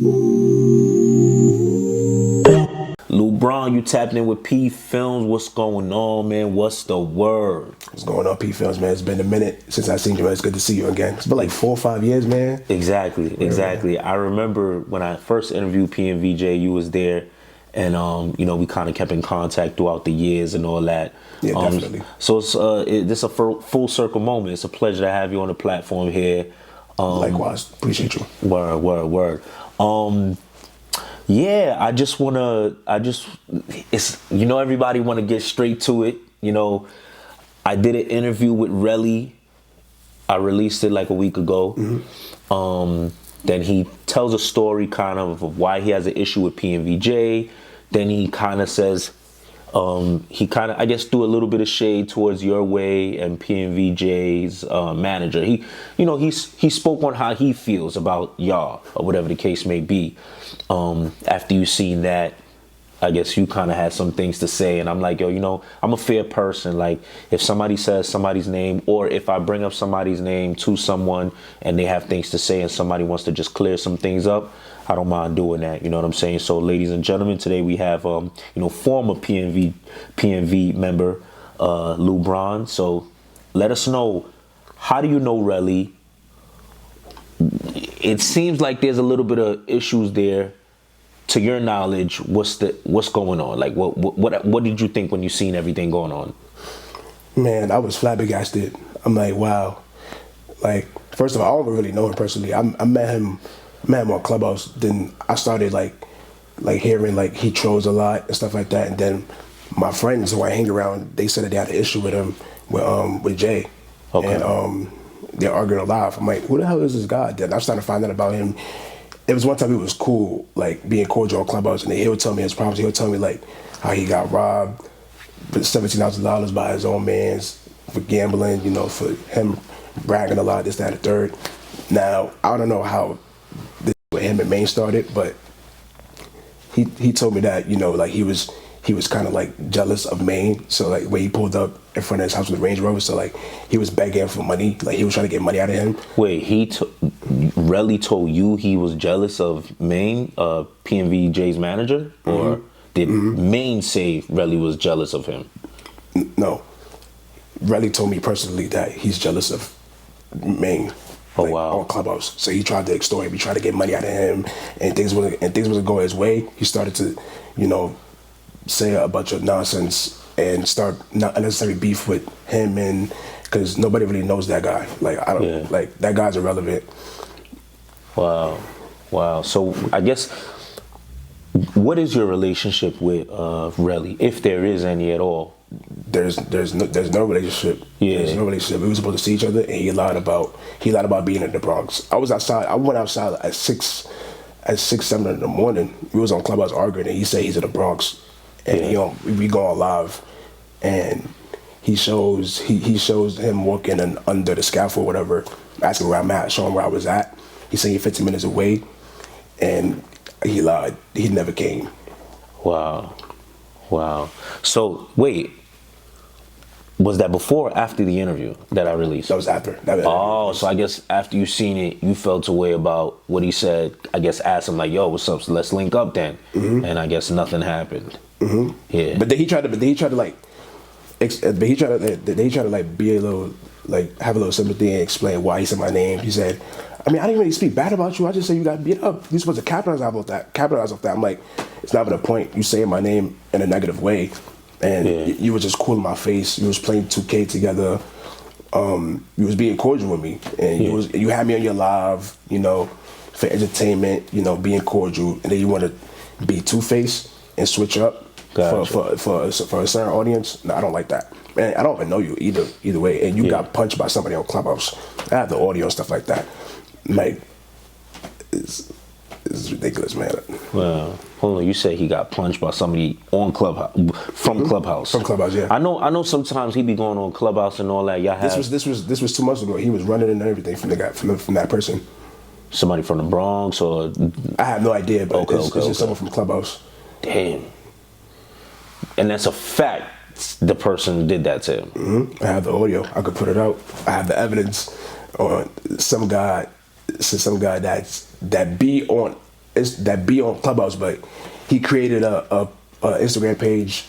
Luu Bron, you tapped in with PPhilms. What's going on, man? What's the word? What's going on, PPhilms, man? It's been a minute since I've seen you, man. It's good to see you again. It's been like 4 or 5 years, man. Exactly. I remember when I first interviewed PNV Jay, you was there, and you know, we kind of kept in contact throughout the years and all that. Yeah, definitely. So it's this a full circle moment. It's a pleasure to have you on the platform here. Likewise, appreciate you. Word. Yeah, it's, you know, everybody want to get straight to it. You know, I did an interview with Relly. I released it like a week ago. Then he tells a story kind of why he has an issue with PNV Jay. Then he kind of says, he kind of, I guess, threw a little bit of shade towards your way and PNV Jay's manager. He, you know, he spoke on how he feels about y'all or whatever the case may be. After you seen that, I guess you kind of had some things to say, and I'm like, yo, you know, I'm a fair person. Like, if somebody says somebody's name, or if I bring up somebody's name to someone and they have things to say and somebody wants to just clear some things up, I don't mind doing that. You know what I'm saying? So, ladies and gentlemen, today we have, you know, former PNV member, Luu Bron. So, let us know, how do you know Relly? It seems like there's a little bit of issues there. To your knowledge, what's going on? Like, what did you think when you seen everything going on? Man, I was flabbergasted. I'm like, wow. Like, first of all, I don't really know him personally. I met him on Clubhouse. Then I started like hearing like he trolls a lot and stuff like that. And then my friends who I hang around, they said that they had an issue with him with Jay. Okay. And they're arguing live. I'm like, who the hell is this guy? Then I started finding out about him. It was one time he was cool, like being cordial on Clubhouse, and he would tell me his problems. He would tell me like how he got robbed for $17,000 by his own mans for gambling, you know, for him bragging a lot, this, that, and the third. Now, I don't know how this with him and Maine started, but he told me that, you know, like he was kind of like jealous of Maine. So like when he pulled up in front of his house with a Range Rover, so like he was begging for money, like he was trying to get money out of him. Wait, Relly told you he was jealous of Maine, PNV Jay's manager, or did Maine say Relly was jealous of him? No, Relly told me personally that he's jealous of Maine. Oh, like, wow. On Clubhouse. So he tried to extort him. He tried to get money out of him, and things wasn't going his way. He started to, you know, say a bunch of nonsense and start not unnecessary beef with him, and because nobody really knows that guy. Like, I don't like that guy's irrelevant. Wow. So I guess, what is your relationship with Relly, if there is any at all? There's no relationship. Yeah. There's no relationship. We were supposed to see each other, and he lied about being in the Bronx. I was outside. I went outside at 6, 7 in the morning. We was on Clubhouse arguing, and he said he's in the Bronx, and we go on live, and he shows him walking under the scaffold, whatever, asking where I'm at, showing where I was at. He's saying 15 minutes away, and he lied. He never came. Wow. So wait, was that before or after the interview that I released? That was after. So I guess after you seen it, you felt a way about what he said. I guess asked him like, "Yo, what's up? So let's link up then." And I guess nothing happened. Yeah. But then he tried to like be a little, like have a little sympathy and explain why he said my name. He said, I mean, I didn't really speak bad about you. I just said you got beat up. You're supposed to capitalize off that. I'm like, it's not even a point. You saying my name in a negative way. And you were just cool in my face. You was playing 2K together. You was being cordial with me. And you had me on your live, you know, for entertainment, you know, being cordial. And then you want to be two-faced and switch up for a certain audience. No, I don't like that. Man, I don't even know you either way. And you got punched by somebody on Clubhouse. I have the audio and stuff like that. Like, it's ridiculous, man. Well, hold on. You said he got punched by somebody on Clubhouse, from Clubhouse. From Clubhouse, yeah. I know. Sometimes he be going on Clubhouse and all that. Y'all have this was 2 months ago. He was running and everything from the guy from that person. Somebody from the Bronx, or I have no idea, but it's just someone from Clubhouse. Damn. And that's a fact. The person did that to him. I have the audio. I could put it out. I have the evidence on some guy that be on that be on Clubhouse, but he created a Instagram page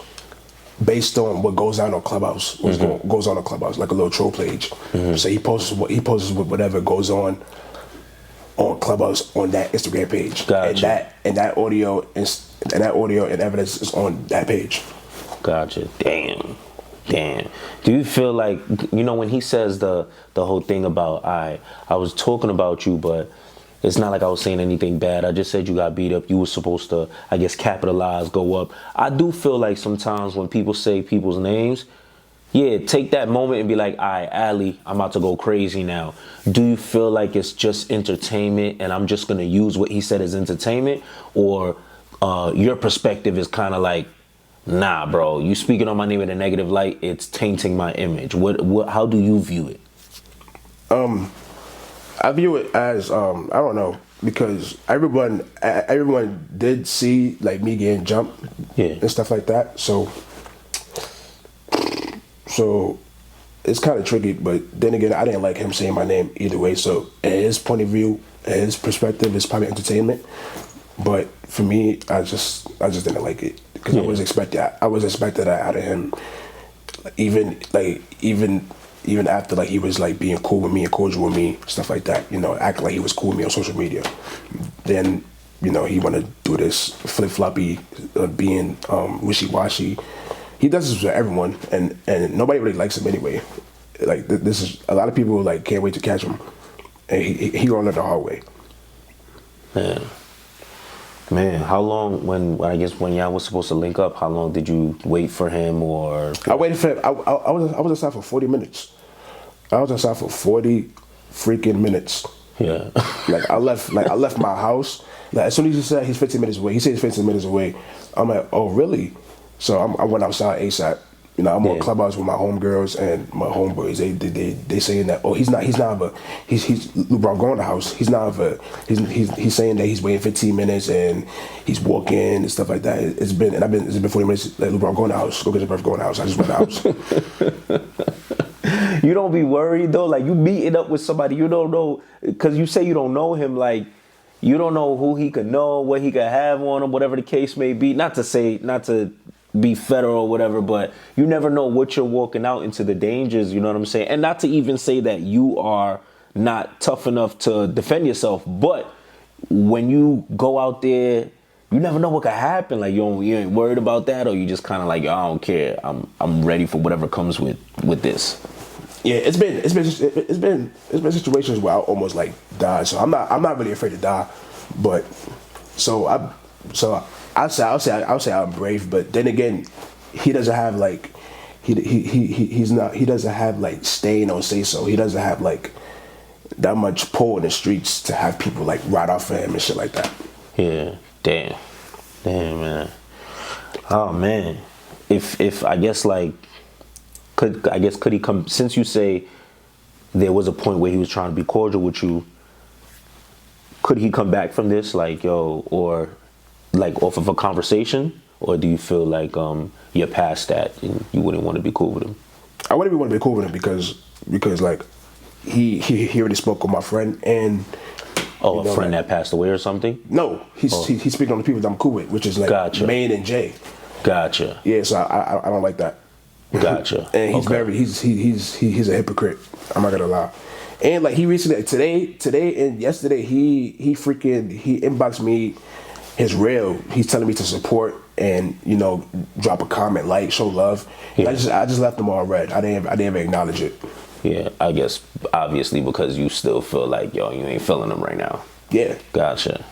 based on what goes on Clubhouse, goes on Clubhouse, like a little troll page. So he posts whatever goes on Clubhouse on that Instagram page. Gotcha. And that audio and evidence is on that page. Gotcha. Damn. Do you feel like, you know, when he says the whole thing about I was talking about you, but it's not like I was saying anything bad. I just said you got beat up. You were supposed to, I guess, capitalize, go up. I do feel like sometimes when people say people's names, yeah, take that moment and be like, all right, Ali, I'm about to go crazy now. Do you feel like it's just entertainment and I'm just going to use what he said as entertainment? Or your perspective is kind of like, nah, bro, you speaking on my name in a negative light, it's tainting my image. How do you view it? I view it as I don't know, because everyone did see like me getting jumped, and stuff like that. So it's kind of tricky. But then again, I didn't like him saying my name either way. So in his point of view, and his perspective, it's probably entertainment. But for me, I just didn't like it because I was expecting that out of him. Even after like he was like being cool with me and cordial with me, stuff like that, you know, acting like he was cool with me on social media. Then, you know, he want to do this flip-floppy, being wishy-washy. He does this with everyone, and nobody really likes him anyway. Like this is a lot of people like can't wait to catch him, and he learned it the hard way. Man, how long, when y'all was supposed to link up, how long did you wait for him? Or I waited for him. I was outside for 40 minutes. I was outside for 40 freaking minutes. Yeah. I left my house. Like as soon as he said he's 15 minutes away, he said he's 15 minutes away. I'm like, oh really? So I went outside ASAP. You know, I'm on Clubhouse with my homegirls and my homeboys. They saying that he's Luu Bron going to the house. He's he's saying that he's waiting 15 minutes and he's walking and stuff like that. It's been 40 minutes. Like, Luu Bron going to the house. Go get your breath, going to the house. I just went to the house. You don't be worried though, like you meeting up with somebody you don't know, because you say you don't know him, like you don't know who he could know, what he could have on him, whatever the case may be. Not to be federal or whatever, but you never know what you're walking out into, the dangers, you know what I'm saying? And not to even say that you are not tough enough to defend yourself, but when you go out there, you never know what could happen. Like you ain't worried about that, or you just kind of like, yo, I don't care. I'm ready for whatever comes with this. Yeah, it's been situations where I almost like died. So I'm not really afraid to die, but I'll say I'm brave, but then again, he doesn't have like he doesn't have like staying on say so. He doesn't have like that much pull in the streets to have people like ride off for him and shit like that. Yeah, damn man. Oh man, if I guess like could he come, since you say there was a point where he was trying to be cordial with you, could he come back from this, like, yo, or like off of a conversation, or do you feel like you're past that and you wouldn't want to be cool with him? I wouldn't want to be cool with him because like he already spoke with my friend, and a friend that passed away or something. No, he's speaking on the people that I'm cool with, which is like Gotcha. Maine and Jay. Gotcha. Yeah, so I don't like that. Gotcha. And he's a hypocrite. I'm not gonna lie. And like he recently today and yesterday he inboxed me his reel. He's telling me to support and, you know, drop a comment, like, show love. Yeah. I just left them all red. I didn't even acknowledge it. Yeah, I guess obviously because you still feel like, yo, you ain't feeling them right now. Yeah. Gotcha.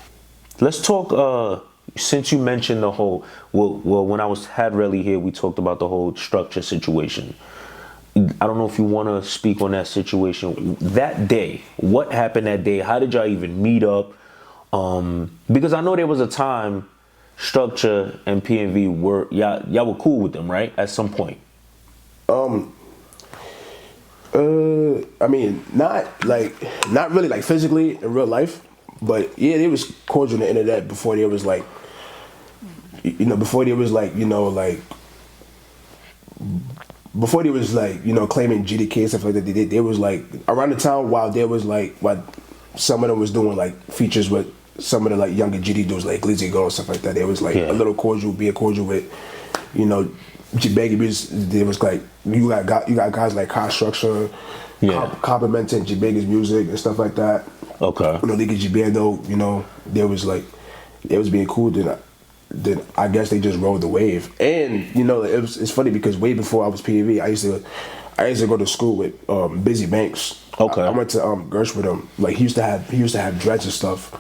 Let's talk, since you mentioned the whole, well when I had Relly here, we talked about the whole structure situation. I don't know if you want to speak on that situation. That day, what happened that day? How did y'all even meet up? Because I know there was a time Structure and PNV were, y'all were cool with them, right? At some point. I mean, not really like physically in real life, but yeah, it was cordial on the internet before there was like, before there was like, claiming GDK and stuff like that. There was like, around the time while there was like, what some of them was doing like features with some of the like younger GD dudes like Glizzy Go and stuff like that. They was like a little cordial, being cordial with, you know, G Banga music. There was like you got guys like Kai Structure, complimenting G Banga's music and stuff like that. Okay. You know, Leeky G Bando, you know, there was like it was being cool. Then I guess they just rode the wave. And you know, it's funny because way before I was PNV, I used to go to school with Bizzy Banks. Okay. I went to Gersh with him. Like he used to have dreads and stuff.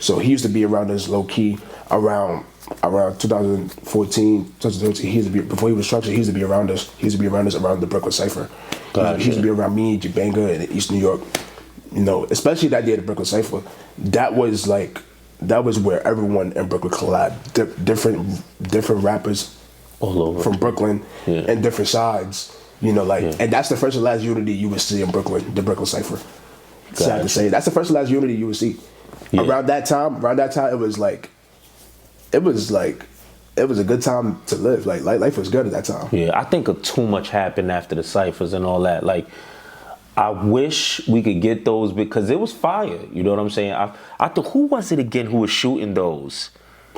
So he used to be around us low key around 2014, 2013. He used to be, before he was structured, he used to be around us. He used to be around us around the Brooklyn Cypher. He used to be around me, G Banga, in East New York. You know, especially that day at the Brooklyn Cypher. That was where everyone in Brooklyn collabed. Different rappers all over from Brooklyn and different sides. You know, like, and that's the first and last unity you would see in Brooklyn, the Brooklyn Cypher. Sad to say, that's the first and last unity you would see. Yeah. Around that time, it was a good time to live. Like life was good at that time. Yeah, I think too much happened after the ciphers and all that. Like, I wish we could get those because it was fire. You know what I'm saying? I thought, who was it again who was shooting those?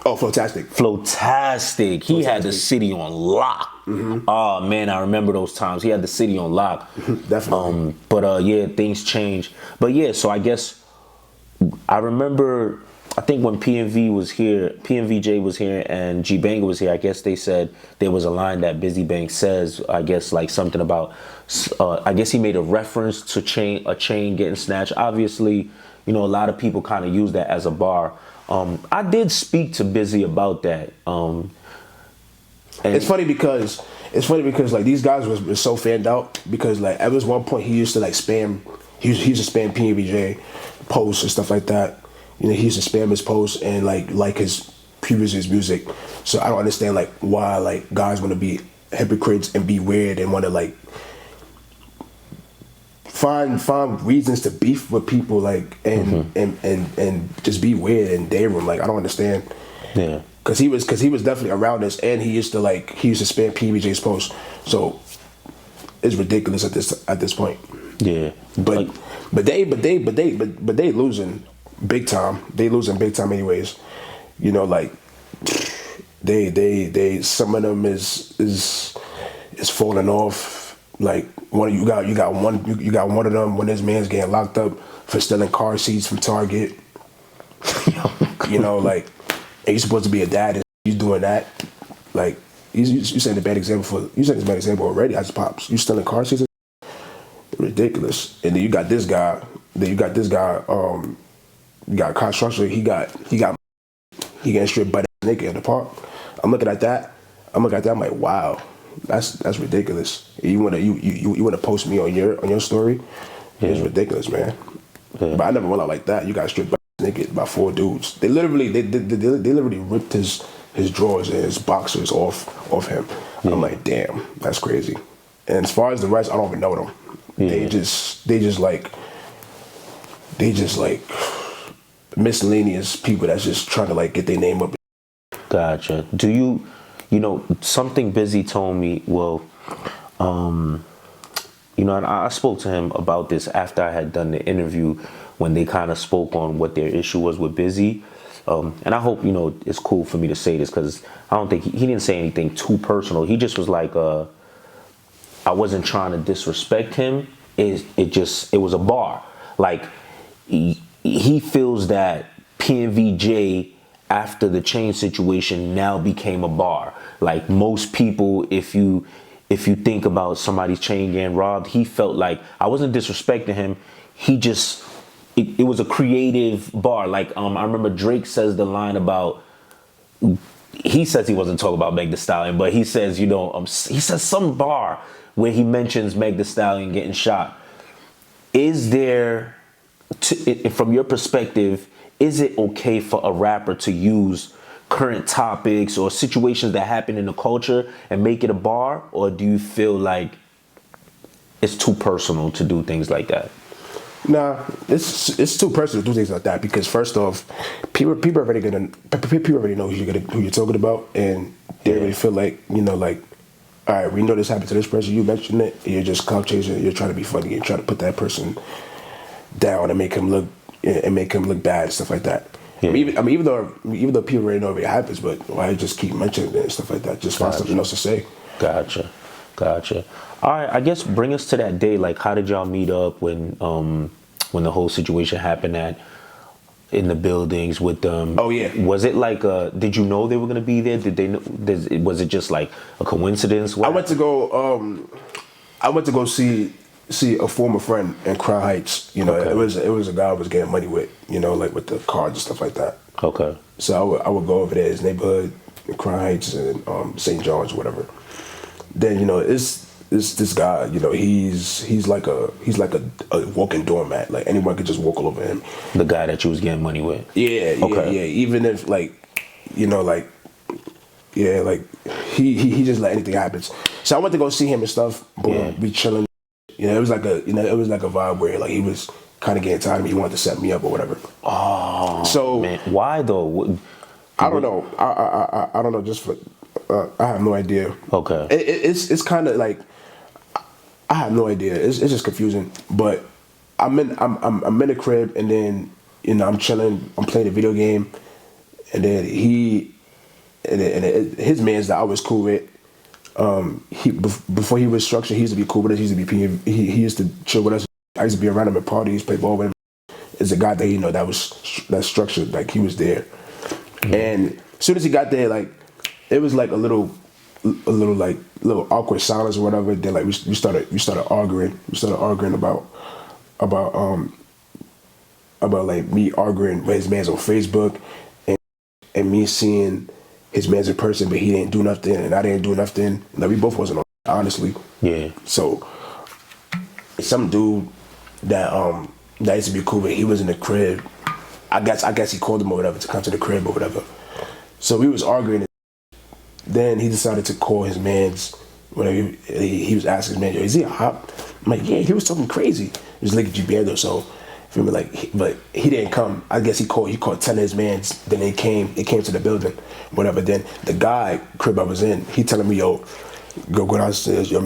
Oh, Flowtastic. Flowtastic. He had the city on lock. Mm-hmm. Oh man, I remember those times. He had the city on lock. Definitely. But yeah, things changed. But yeah, so I guess I remember. I think when PNV Jay was here and G Banga was here, I guess they said there was a line that Bizzy Banks says, I guess like something about, I guess he made a reference to a chain getting snatched. Obviously, you know, a lot of people kind of use that as a bar. I did speak to Bizzy about that. And it's funny because like these guys was so fanned out because like at one point he used to like spam, he used to spam PNV Jay posts and stuff like that. You know, he used to spam his posts and like his previous music. So I don't understand like why like guys want to be hypocrites and be weird and want to like find reasons to beef with people like and just be weird and day room. Like I don't understand. Yeah. Cause he was definitely around us and he used to spam PBJ's posts. So it's ridiculous at this point. Yeah. But they losing big time. They losing big time anyways. You know, like they some of them is falling off. Like you got one of them when this man's getting locked up for stealing car seats from Target. You know, like, and you're supposed to be a dad and you doing that. Like you setting a bad example already as pops. You stealing car seats. Ridiculous. And then you got this guy. You got construction. He getting stripped butt naked in the park. I'm looking at that. I'm like, wow, that's ridiculous. You wanna post me on your story? Yeah. It's ridiculous, man. Yeah. But I never went out like that. You got stripped butt naked by 4 dudes. They literally ripped his drawers and his boxers off him. Yeah. I'm like, damn, that's crazy. And as far as the rest, I don't even know them. Yeah. They just like miscellaneous people that's just trying to like get their name up. Gotcha. Do you know, something Bizzy told me, well, you know, and I spoke to him about this after I had done the interview when they kind of spoke on what their issue was with Bizzy. And I hope, you know, it's cool for me to say this because I don't think he didn't say anything too personal. He just was like, I wasn't trying to disrespect him. It was a bar. Like, he feels that PNV Jay, after the chain situation, now became a bar. Like most people, if you think about somebody's chain getting robbed, he felt like I wasn't disrespecting him. He just it was a creative bar. Like I remember Drake says the line about. He says he wasn't talking about Meg Thee Stallion, but he says, you know, he says some bar where he mentions Meg Thee Stallion getting shot. Is there, from your perspective, is it okay for a rapper to use current topics or situations that happen in the culture and make it a bar? Or do you feel like it's too personal to do things like that? Nah, it's too personal to do things like that because first off, people already know who you're talking about, and they already feel like, you know, like, all right, we know this happened to this person. You mentioned it. You're just clout chasing. You're trying to be funny and trying to put that person down and make him look bad and stuff like that. Yeah. Even though people already know it happens, but why just keep mentioning it and stuff like that? Just find something else to say. Gotcha. All right, I guess bring us to that day. Like, how did y'all meet up when the whole situation happened in the buildings with them? Oh yeah. Was it like did you know they were gonna be there? Did they know? Was it just like a coincidence? I went to go see a former friend in Crown Heights. You know, Okay. it was a guy I was getting money with. You know, like with the cards and stuff like that. Okay. So I would go over there, his neighborhood, in Crown Heights and St. John's or whatever. Then, you know, it's this guy, you know, he's like a walking doormat. Like anyone could just walk all over him. The guy that you was getting money with. Yeah. Even if like, you know, like, yeah, like he just let anything happen. So I went to go see him and stuff. Boom, Yeah. we chilling. You know, it was like a vibe where like he was kind of getting tired of me. He wanted to set me up or whatever. Oh, so man, why though? I don't know. I don't know. Just for I have no idea. Okay. It's kind of like I have no idea. It's just confusing. But I'm in the crib and then you know I'm chilling. I'm playing a video game, and then his man's that I was cool with. Before he was structured, he used to be cool with us. He used to be PNV. He used to chill with us. I used to be around him at parties, play ball with him. It's a guy that you know that's structured. Like he was there, and as soon as he got there, like it was like a little awkward silence or whatever. Then like we started arguing. We started arguing about like me arguing with his man's on Facebook, and me seeing his man's in person, but he didn't do nothing, and I didn't do nothing. Like we both wasn't on, honestly. Yeah. So some dude that used to be cool, but he was in the crib. I guess he called him or whatever to come to the crib or whatever. So we was arguing. Then he decided to call his man's. Whatever he was asking his man, "Yo, is he a hop?" I'm like, "Yeah." He was talking crazy. It was Leeky Bando, so feel me, like, but he didn't come. I guess he called 10 of his mans. Then they came to the building, whatever. Then the guy crib I was in, he telling me, "Yo, go downstairs. Yo,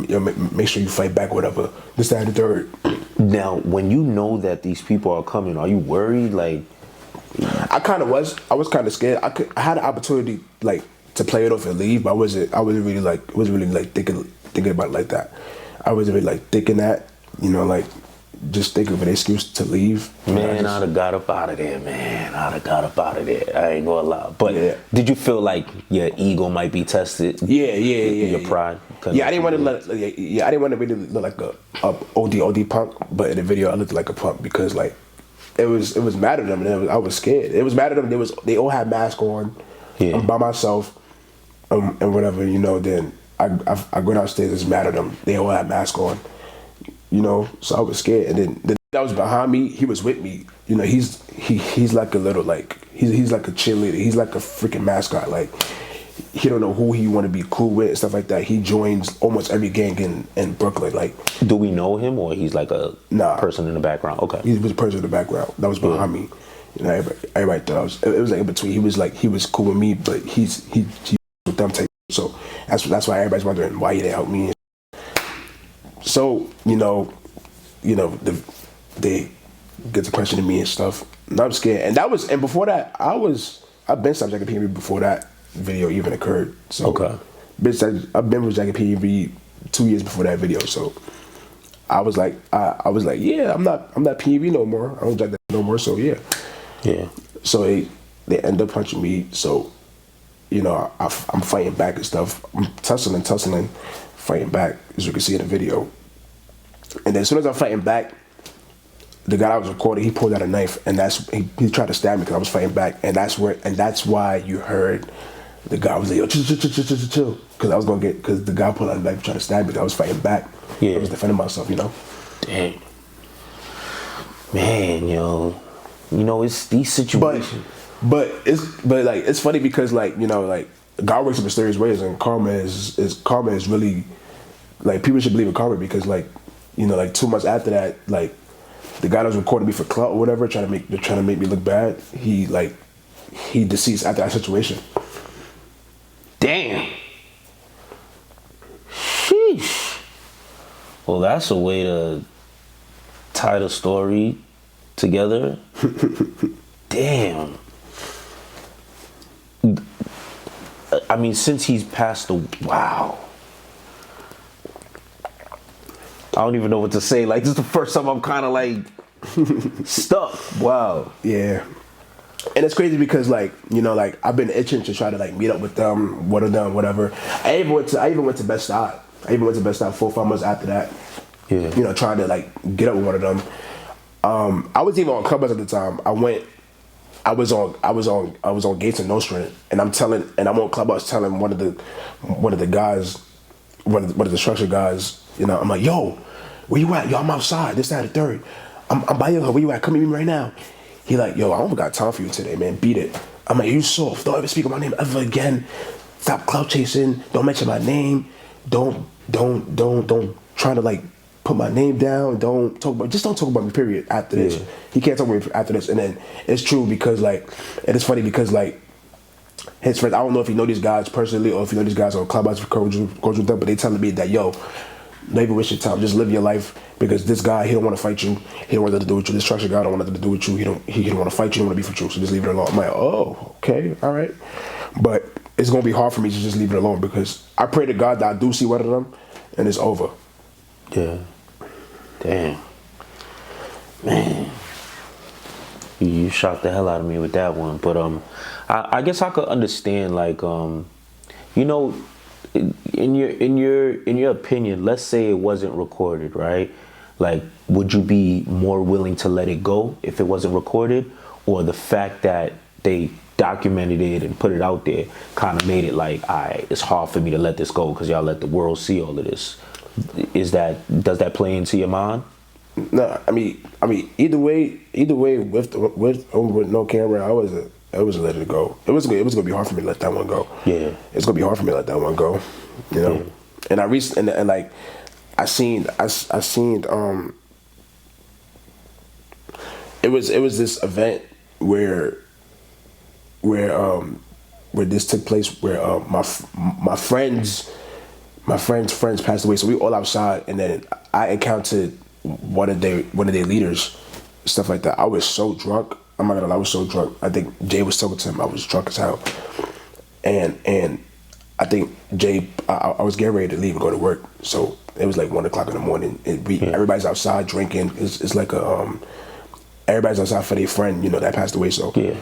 make sure you fight back, whatever." This, that, and the third. Now, when you know that these people are coming, are you worried? Like, I kind of was. I was kind of scared. I had an opportunity like to play it off and leave, but I wasn't really thinking about it like that. I wasn't really like thinking that, you know, like just thinking of an excuse to leave. Man, I'd have got up out of there, man. I'd have got up out of there. I ain't gonna lie. But Yeah. did you feel like your ego might be tested? Yeah. Your pride? Yeah, I didn't want to I didn't want to really look like a OD punk, but in the video I looked like a punk because like it was mad at them and I was scared. It was mad at them. They all had masks on. Yeah. I'm by myself, and whatever, you know. Then I go downstairs. It's mad at them. They all had masks on, you know. So I was scared. And then the that was behind me, he was with me. You know, he's like a little like he's like a cheerleader. He's like a freaking mascot. Like he don't know who he want to be cool with and stuff like that. He joins almost every gang in Brooklyn. Like, do we know him or he's like a person in the background? Okay, he was a person in the background that was behind me. You know, everybody thought it was like in between. He was cool with me, but he with them type. So that's why everybody's wondering why he didn't help me. So you know, they get to questioning me and stuff. And I'm scared. And before that, I've been stopped jacking PNV before that video even occurred. So okay, I've been with jacking PNV 2 years before that video. So I was like, yeah, I'm not PNV no more. I don't jack that no more. So yeah. Yeah. So they end up punching me. So, you know, I'm fighting back and stuff. I'm tussling, fighting back, as you can see in the video. And then as soon as I'm fighting back, the guy I was recording, he pulled out a knife, and he tried to stab me because I was fighting back, and that's why you heard the guy was like, "Yo, chill," because the guy pulled out a knife trying to stab me because I was fighting back. Yeah. I was defending myself, you know. Dang. Man, yo. You know, it's these situations. But it's funny because like, you know, like God works in mysterious ways, and karma is really like, people should believe in karma because like, you know, like 2 months after that, like the guy that was recording me for clout or whatever, trying to make me look bad, he deceased after that situation. Damn. Sheesh. Well, that's a way to tie the story together. Damn. I mean, since he's passed away, wow. I don't even know what to say. Like, this is the first time I'm kind of like stuck. Wow. Yeah. And it's crazy because, like, you know, like, I've been itching to try to, like, meet up with them, one of them, whatever. I even went to Best Stop. I even went to Best Stop 4 or 5 months after that. Yeah. You know, trying to, like, get up with one of them. I was even on Clubhouse at the time. I was on ghting Nostrand, and I'm on Clubhouse telling one of the guys, one of the structure guys, you know, I'm like, yo, where you at? Yo, I'm outside. This, that, and the third. I'm by your hood. Where you at? Come meet me right now. He like, yo, I don't got time for you today, man. Beat it. I'm like, you soft. Don't ever speak of my name ever again. Stop clout chasing. Don't mention my name. Don't try to, like, put my name down. Don't talk about me, period, after this. Yeah. He can't talk about me after this. And then it's true because, like, and it's funny because, like, his friends, I don't know if you know these guys personally or if you know these guys on Clubhouse, goes with them, but they telling me that, yo, don't even waste your time. Just live your life, because this guy, he don't want to fight you. He don't want nothing to do with you. This structure guy don't want nothing to do with you. He don't want to fight you. He don't want to beef with you. So just leave it alone. I'm like, oh, okay, all right. But it's gonna be hard for me to just leave it alone, because I pray to God that I do see one of them, and it's over. Yeah. Damn. Man. You shocked the hell out of me with that one. But I guess I could understand, like, you know, in your opinion, let's say it wasn't recorded, right? Like, would you be more willing to let it go if it wasn't recorded, or the fact that they documented it and put it out there kind of made it like, it's hard for me to let this go because y'all let the world see all of this? Does that play into your mind? No, I mean, either way, with no camera, I was letting it go. It was gonna be hard for me to let that one go. Yeah, it's gonna be hard for me to let that one go. You know, yeah. And I recently and like I seen it was this event where this took place, where my friends passed away, so we all outside, and then I encountered one of their leaders, stuff like that. I was so drunk. I'm not gonna lie, I was so drunk. I think Jay was talking to him. I was drunk as hell, and I think Jay, I was getting ready to leave and go to work. So it was like 1 o'clock in the morning. Everybody's outside drinking. It's like everybody's outside for their friend, you know, that passed away. So yeah.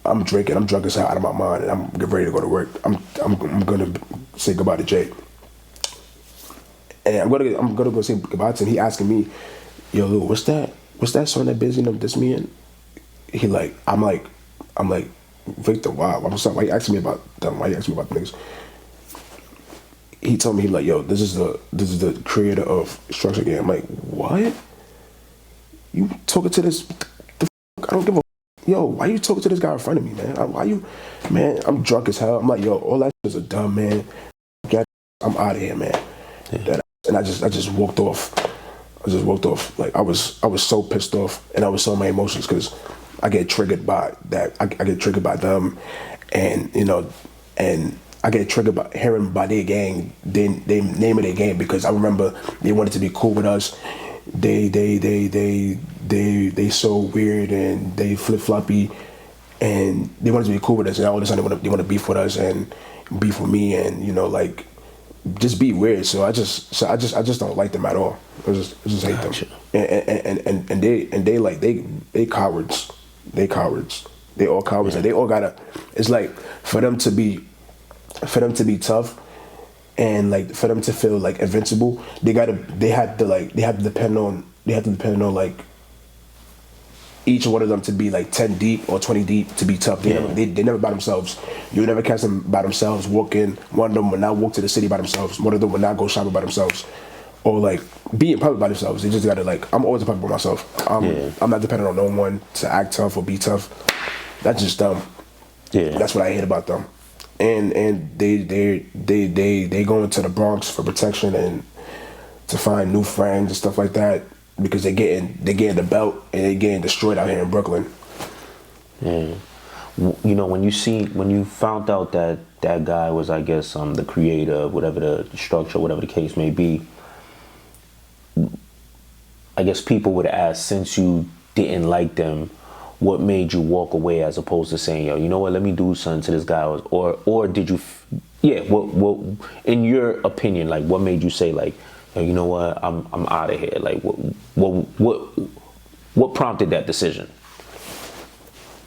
I'm drinking. I'm drunk as hell, out of my mind, and I'm getting ready to go to work. I'm gonna say goodbye to Jay, and I'm gonna go say goodbye to him. He asking me, yo, Lou, what's that song that Bizzy and this me and he like, I'm like, Victor, wow, why you asking me about them? Why you asking me about the niggas? He told me, he like, yo, this is the creator of Structure Game. I'm like, what? You talking to this? I don't give a. Yo, why you talking to this guy in front of me, man? Man, I'm drunk as hell. I'm like, yo, all that shit is a dumb, man. I'm out of here, man. Yeah. And I just walked off. Like, I was so pissed off, and I was so in my emotions, because I get triggered by that. I get triggered by them, and you know, and I get triggered by hearing by their gang, they name of their gang, because I remember they wanted to be cool with us. They so weird, and they flip floppy, and they wanted to be cool with us, and all of a sudden they want to beef with us and beef with me, and you know, like, just be weird. So I just don't like them at all. I just hate them. And they like they cowards. They cowards. They all cowards. Yeah. And they all gotta. It's like for them to be tough, and like for them to feel like invincible, they have to depend on like each one of them to be like 10 deep or 20 deep to be tough. They never by themselves. You never catch them by themselves walking. One of them will not walk to the city by themselves. One of them will not go shopping by themselves, or like be in public by themselves. They just gotta like. I'm always in public by myself. I'm not dependent on no one to act tough or be tough. That's just dumb. Yeah, that's what I hate about them. And they go into the Bronx for protection and to find new friends and stuff like that, because they getting the belt and they getting destroyed out here in Brooklyn. Yeah, you know, when you found out that that guy was, I guess, the creator of whatever the structure, whatever the case may be, I guess people would ask, since you didn't like them, what made you walk away as opposed to saying, yo, you know what, let me do something to this guy, or did you, what in your opinion, like what made you say like, yo, you know what, I'm out of here, like what prompted that decision?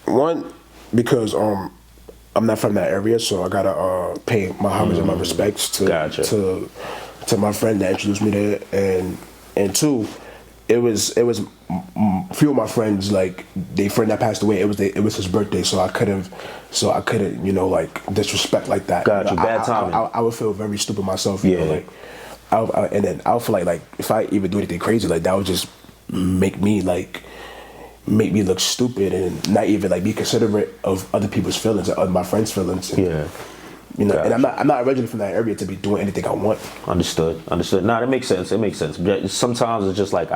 One, because I'm not from that area, so I gotta pay my homage and my respects to my friend that introduced me there, and two, it was few of my friends, like their friend that passed away, it was his birthday, so I couldn't you know, like disrespect like that. Gotcha. You know, Bad timing. I would feel very stupid myself, you know, like and then I would feel like if I even do anything crazy, like that would just make me look stupid and not even like be considerate of other people's feelings or my friends' feelings. And, you know, and I'm not originally from that area to be doing anything I want. Understood. Nah, that makes sense. It makes sense. Sometimes it's just like,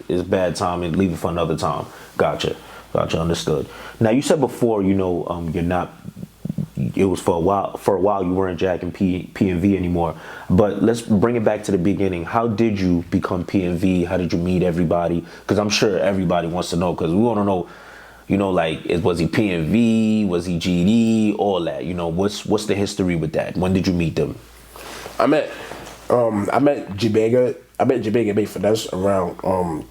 it's bad timing, leave it for another time. Gotcha. Understood. Now you said before, you know, you're not. It was for a while you weren't jacking PNV anymore. But let's bring it back to the beginning. How did you become PNV? How did you meet everybody? Because I'm sure everybody wants to know. Because we want to know. You know, like, was he PNV? Was he GD? All that. You know, what's the history with that? When did you meet them? I met G Banga Maine Finesse around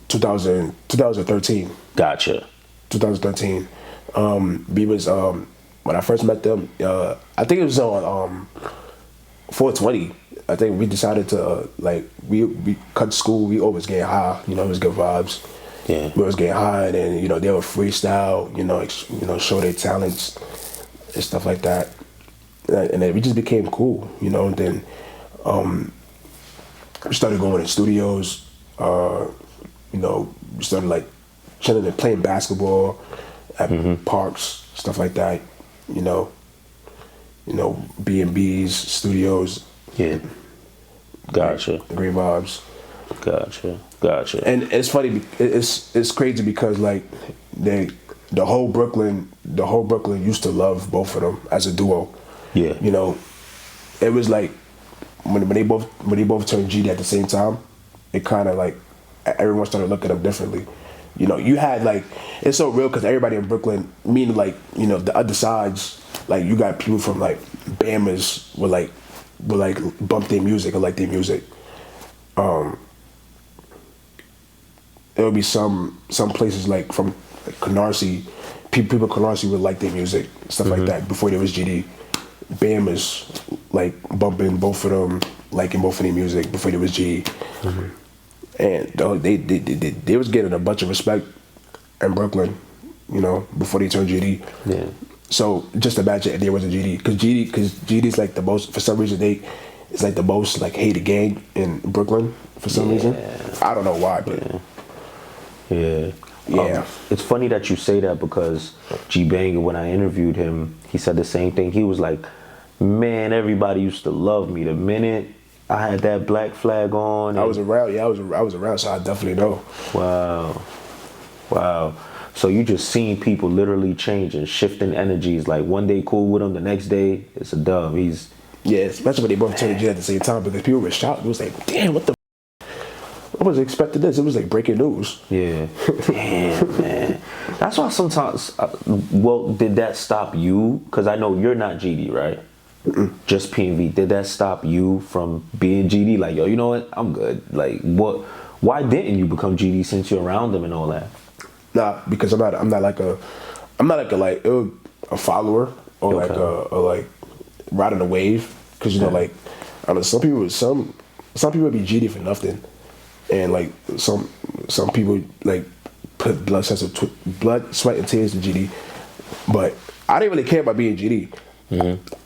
2013. Gotcha. 2013. B was when I first met them. I think it was on 420. I think we decided to we cut school. We always getting high. You know, it was good vibes. Yeah. We was getting high, and then, you know, they would freestyle, you know, show their talents and stuff like that. And then we just became cool, you know. And then we started going to studios. You know, we started like chilling and playing basketball at parks, stuff like that. You know, B&Bs, studios. Yeah. Gotcha. Great vibes. Gotcha. And it's funny. It's crazy because like the whole Brooklyn used to love both of them as a duo. Yeah. You know, it was like when they both turned GD at the same time, it kind of like everyone started looking at them differently. You know, you had like, it's so real because everybody in Brooklyn, meaning like, you know, the other sides, like you got people from like Bammers would like bump their music or like their music. There would be some places like from Canarsie, people in Canarsie would like their music, stuff like that before there was GD. Bammers like bumping both of them, liking both of their music before there was GD. And they was getting a bunch of respect in Brooklyn, you know, before they turned GD. Yeah. So just imagine if there wasn't GD, because GD's like the most, for some reason it's like the most like hated gang in Brooklyn for some reason. I don't know why, but yeah. It's funny that you say that because G Banga, when I interviewed him, he said the same thing. He was like, man, everybody used to love me. The minute I had that black flag on. I was around, I was around, so I definitely know. Wow. So you just seen people literally changing, shifting energies. Like one day cool with him, the next day it's a dub. Especially when they both turned G at the same time, because people were shocked. It was like, damn, what the I wasn't expecting this. It was like breaking news. Yeah. Damn, man. That's why sometimes, well, did that stop you? Because I know you're not GD, right? Just PNV. Did that stop you from being GD? Like, yo, you know what? I'm good. Like, what? Why didn't you become GD since you're around them and all that? Nah, because I'm not like a follower or like riding a wave. Because you know, like, I don't know, some people be GD for nothing. And like some people like put blood, sweat, and tears in GD, but I didn't really care about being GD.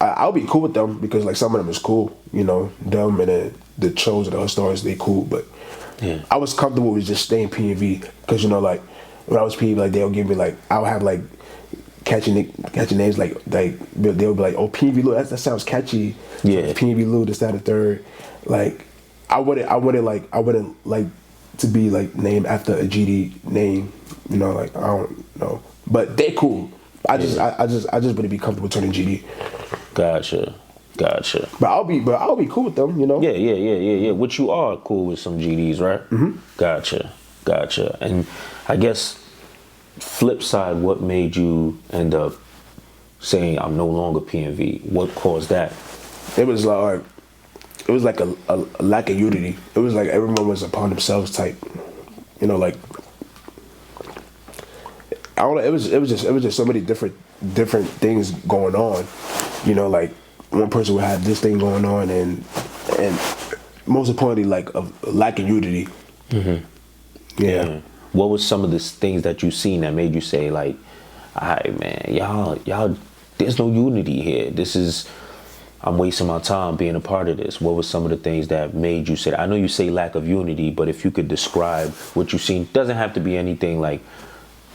I'll be cool with them because like some of them is cool, you know, them and the Chos and the stars, they cool. But I was comfortable with just staying PNV because, you know, like when I was PNV, like they'll give me like, I'll have like catchy names like they'll be like, oh, PNV Luu, that sounds catchy. Yeah, PNV Luu, this, that, and third. Like I wouldn't like to be like named after a GD name, you know, like I don't know, but they cool. I just wouldn't be comfortable turning GD. Gotcha. But I'll be cool with them, you know. Yeah. Which you are cool with some GDs, right? Gotcha. And I guess flip side, what made you end up saying I'm no longer PNV? What caused that? It was like a lack of unity. It was like everyone was upon themselves type. You know, like I don't know. It was just so many different things going on. You know, like one person would have this thing going on, and most importantly, like a lack of unity. Mm-hmm. Yeah. What was some of the things that you seen that made you say like, all right, man, y'all, there's no unity here. I'm wasting my time being a part of this. What was some of the things that made you say that? I know you say lack of unity, but if you could describe what you've seen, doesn't have to be anything like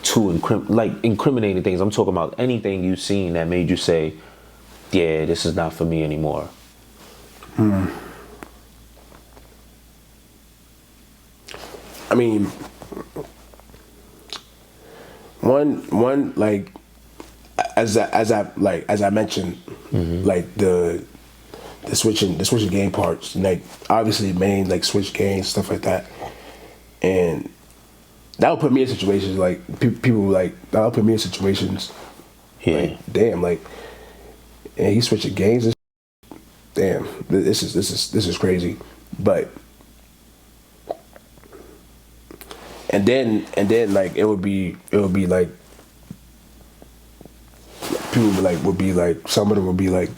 too incriminating things. I'm talking about anything you've seen that made you say, yeah, this is not for me anymore. I mean, one like as I mentioned, like the switching game parts, like obviously main like switch games, stuff like that, and that would put me in situations like people like that would put me in situations. Yeah. Like, damn, like, and he's switching games. And damn, this is crazy, but. And then like it would be like people would be like some of them would be like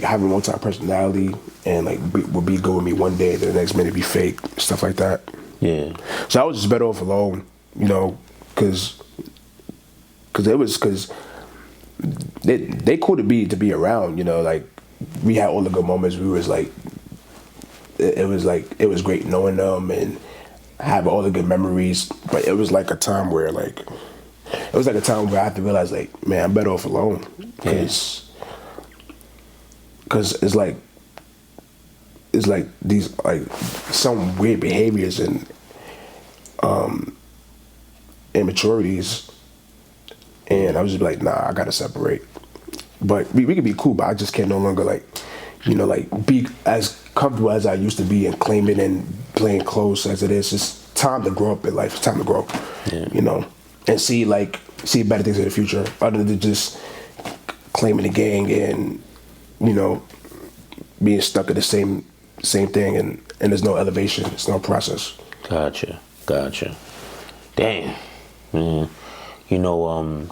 having one type of personality and like would be good with me one day, the next minute be fake, stuff like that. Yeah. So I was just better off alone, you know, cause they cool to be around, you know, like we had all the good moments. We was like it was great knowing them and have all the good memories, but it was like a time where I had to realize like, man, I'm better off alone, because it's like these like some weird behaviors and immaturities, and I was just like, nah, I gotta separate. But we can be cool, but I just can't no longer like, you know, like be as comfortable as I used to be and claiming and playing close as it is. It's time to grow up in life. It's time to grow, you know, and see better things in the future other than just claiming the gang and, you know, being stuck at the same thing and there's no elevation. It's no process. Gotcha. Damn. You know,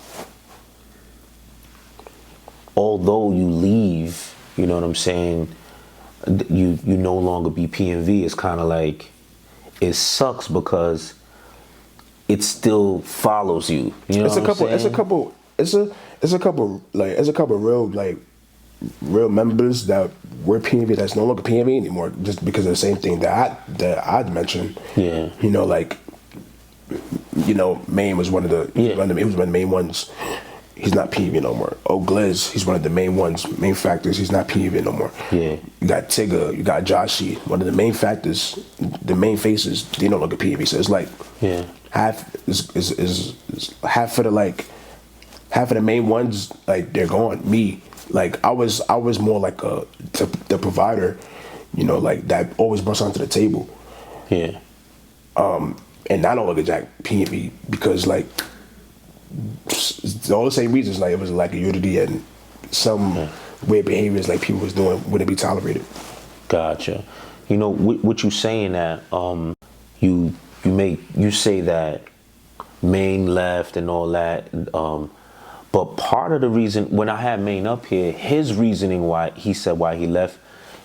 although you leave, you know what I'm saying, you no longer be PNV, it's kind of like, it sucks because it still follows you. You know, it's a couple real members that were PNV that's no longer PNV anymore, just because of the same thing that I'd mentioned. Yeah. You know, like, you know, Maine was one of the he was one of the main ones. He's not PNV no more. Oh, Gliz, he's one of the main factors. He's not PNV no more. Yeah. You got Tigger, you got Joshy, one of the main factors, the main faces, they no longer PNV. So it's like half is half of the main ones, like they're gone. Me, like I was more like the provider, you know, like that always brought something to the table. Yeah. And I no longer Jack PNV because like all the same reasons, like it was like a unity and some weird behaviors like people was doing wouldn't be tolerated. Gotcha. You know what you saying that you say that Maine left and all that, but part of the reason when I had Maine up here, his reasoning why he left,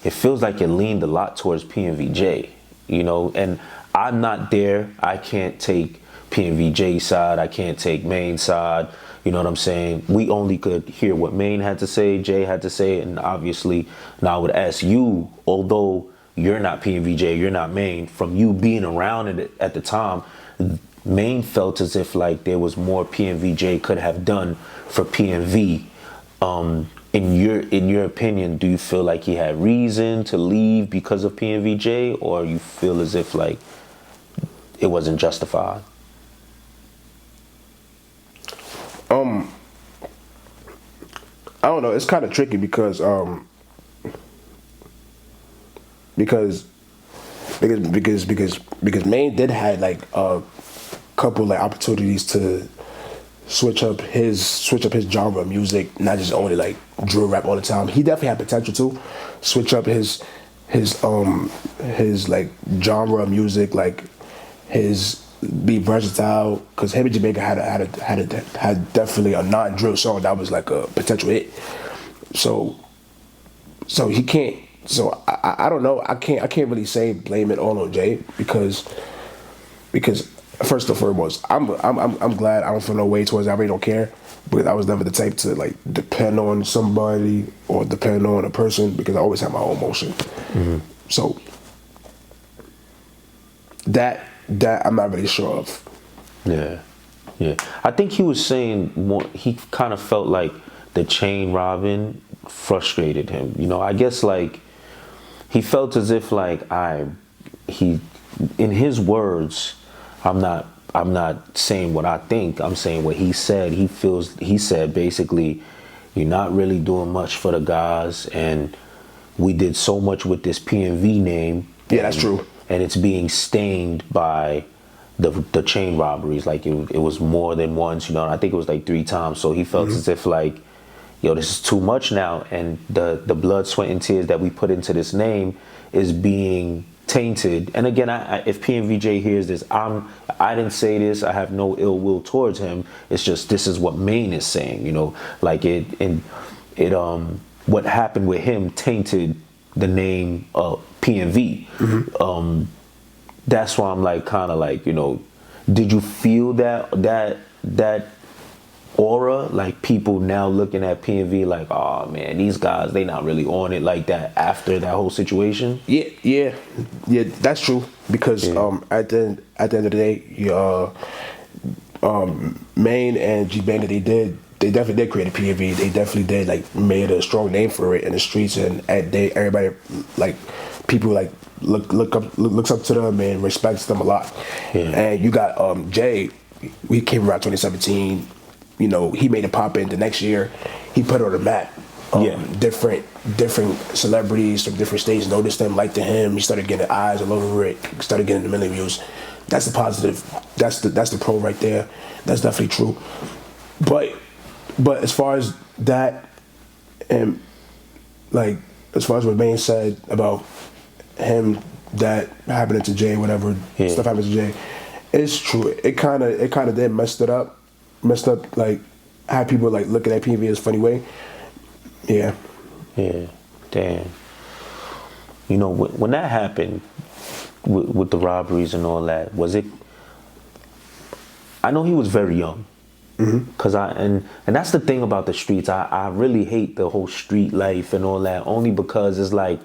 it feels like it leaned a lot towards PNV Jay, you know, and I'm not there. I can't take PNV Jay side, I can't take Maine side, you know what I'm saying? We only could hear what Maine had to say, Jay had to say, and obviously now I would ask you, although you're not PNV Jay, you're not Maine, from you being around at the time, Maine felt as if like there was more PNV Jay could have done for PNV. In your opinion, do you feel like he had reason to leave because of PNV Jay, or you feel as if like it wasn't justified? I don't know. It's kind of tricky because Maine did have like couple like opportunities to switch up his genre of music, not just only like drill rap all the time. He definitely had potential to switch up his like genre of music, like his be versatile. Because him and G Banga had definitely a non-drill song that was like a potential hit. So he can't. So I don't know. I can't really say blame it all on Jay because first and foremost, I'm glad I don't feel no way towards it. I really don't care, because I was never the type to like depend on somebody or depend on a person, because I always have my own motion. Mm-hmm. So that I'm not really sure of. Yeah. I think he was saying more, he kind of felt like the chain robbing frustrated him. You know, I guess like he felt as if like in his words, I'm not saying what I think, I'm saying what he said. He said basically, you're not really doing much for the guys, and we did so much with this PNV name. Yeah, that's true. And it's being stained by the chain robberies. Like it was more than once, you know, and I think it was like 3 times. So he felt as if like, yo, this is too much now, and the blood, sweat, and tears that we put into this name is being tainted. And again, if PNV Jay hears this, I didn't say this. I have no ill will towards him. It's just this is what Maine is saying, you know, like what happened with him tainted the name of PNV. Mm-hmm. That's why I'm like kind of like, you know, did you feel that aura, like people now looking at PNV like, oh man, these guys, they not really on it like that after that whole situation? Yeah, that's true, because at the end of the day, Maine and G Banga, they definitely did create a PNV. They definitely did like made a strong name for it in the streets, and everybody like people like looks up to them and respects them a lot. And you got Jay, we came around 2017. You know, he made it pop in the next year. He put it on the map. Different celebrities from different states noticed him, liked him. He started getting eyes all over it. Started getting a million views. That's the positive. That's the pro right there. That's definitely true. But as far as that, and like as far as what Maine said about him, that happening to Jay, whatever stuff happened to Jay, it's true. It kind of did messed up, like had people like looking at PNV as a funny way. Yeah, damn. You know, when that happened with the robberies and all that, was it? I know he was very young, cause and that's the thing about the streets. I really hate the whole street life and all that, only because it's like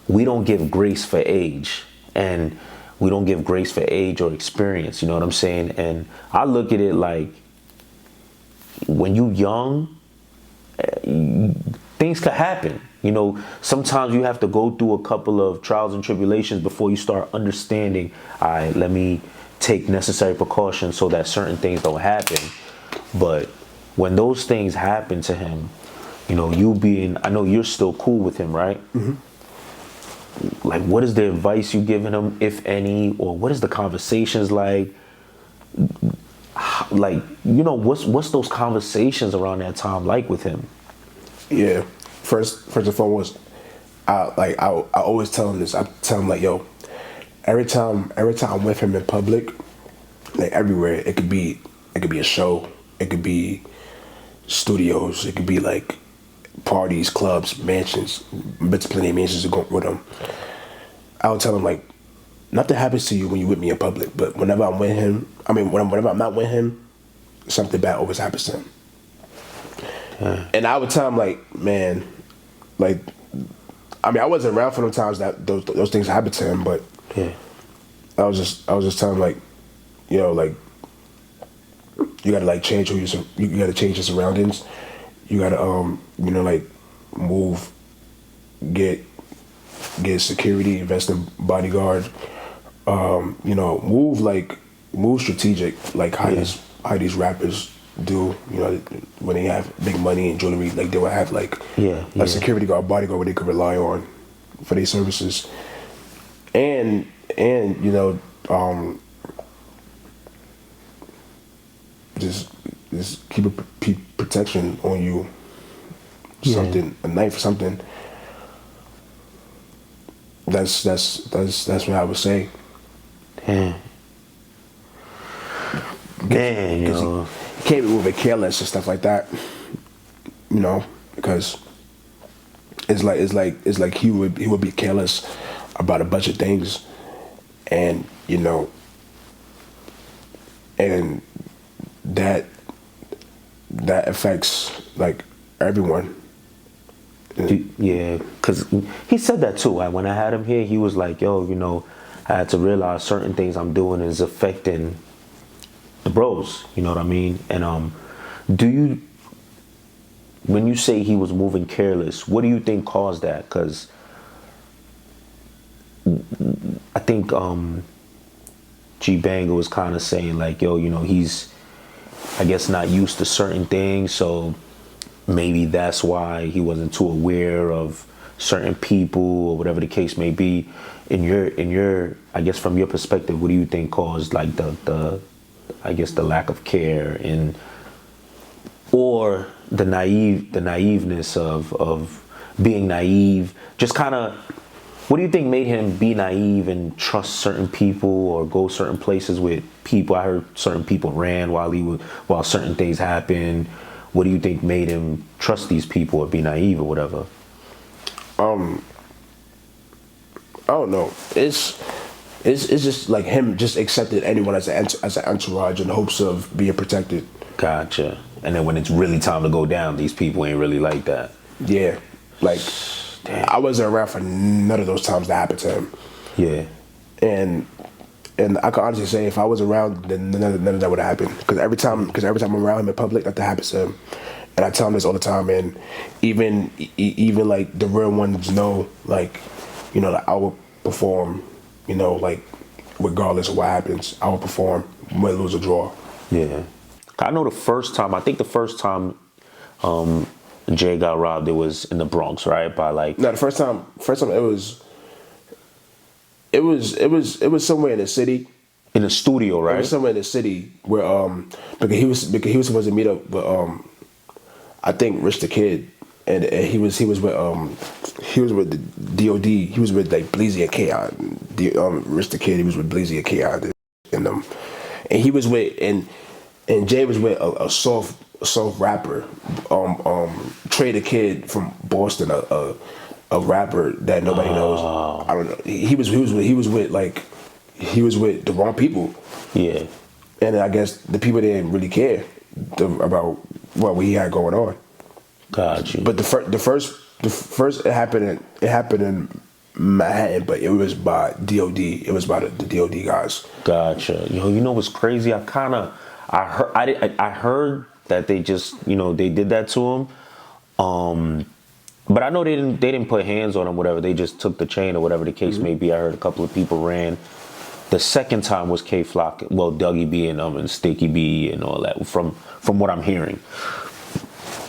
we don't give grace for age, and we don't give grace for age or experience. You know what I'm saying? And I look at it like, when you young, things could happen. You know, sometimes you have to go through a couple of trials and tribulations before you start understanding, all right, let me take necessary precautions so that certain things don't happen. But when those things happen to him, you know, I know you're still cool with him, right? Mm-hmm. Like, what is the advice you giving him, if any, or what is the conversations like? Like, you know, what's those conversations around that time like with him? Yeah, first and foremost, I always tell him this. I tell him like, yo, every time I'm with him in public, like everywhere, it could be a show, it could be studios, it could be like parties, clubs, mansions, but plenty of mansions to go with him. I'll tell him like, nothing happens to you when you're with me in public, but whenever I'm with him, whenever I'm not with him, something bad always happens to him. And I would tell him like, man, like, I wasn't around for them times that those things happened to him, but I was just telling him like, you know, like, you gotta like change you gotta change your surroundings. You gotta you know, like move, get security, invest in bodyguard. You know, move strategic, like how these rappers do. You know, when they have big money and jewelry, like they will have like a security guard, bodyguard, where they could rely on for their services. And you know, just keep protection on you. Something, a knife or something. That's what I would say. Damn. Man, you know. You can't be moving careless and stuff like that. You know, because it's like he would be careless about a bunch of things, and you know, and that affects like everyone. Yeah, because he said that too. When I had him here, he was like, yo, you know, I had to realize certain things I'm doing is affecting the bros. You know what I mean? And do you, when you say he was moving careless, what do you think caused that? Because I think G Banga was kind of saying like, yo, you know, he's, I guess, not used to certain things, so maybe that's why he wasn't too aware of certain people or whatever the case may be. In your, I guess from your perspective, what do you think caused like the I guess the lack of care or the naiveness of being naive? Just kind of, what do you think made him be naive and trust certain people or go certain places with people? I heard certain people ran while certain things happened. What do you think made him trust these people or be naive or whatever? I don't know. It's just like him just accepted anyone as an entourage in hopes of being protected. Gotcha. And then when it's really time to go down, these people ain't really like that. Yeah. Like, damn. I wasn't around for none of those times that happened to him. Yeah. And I can honestly say if I was around, then none of that would have happened. Because every time I'm around him in public, that happens to him. And I tell him this all the time. And even like the real ones know, like, you know, that I will perform, you know, like regardless of what happens, I will perform, win, lose or draw. Yeah. I know I think the first time Jay got robbed, it was in the Bronx, right? By like. No, the first time it was somewhere in the city. In the studio, right? It was somewhere in the city where because he was supposed to meet up with I think Rich the Kid, and he was with the DOD. He was with like Bizzy and K.I. Rich the Kid. He was with Bizzy and K.I. and he was with and Jay was with a soft rapper, Trey the Kid from Boston, a rapper that nobody knows. I don't know. He was with the wrong people. Yeah. And I guess the people didn't really care about what he had going on. Got you. But the first it happened in Manhattan, but it was by DOD. It was by the DOD guys. Gotcha. You know what's crazy? I heard that they just, you know, they did that to him. But I know they didn't put hands on him, whatever. They just took the chain or whatever the case may be. I heard a couple of people ran. The second time was K Flock, well, Dougie B and Sticky B and all that from what I'm hearing.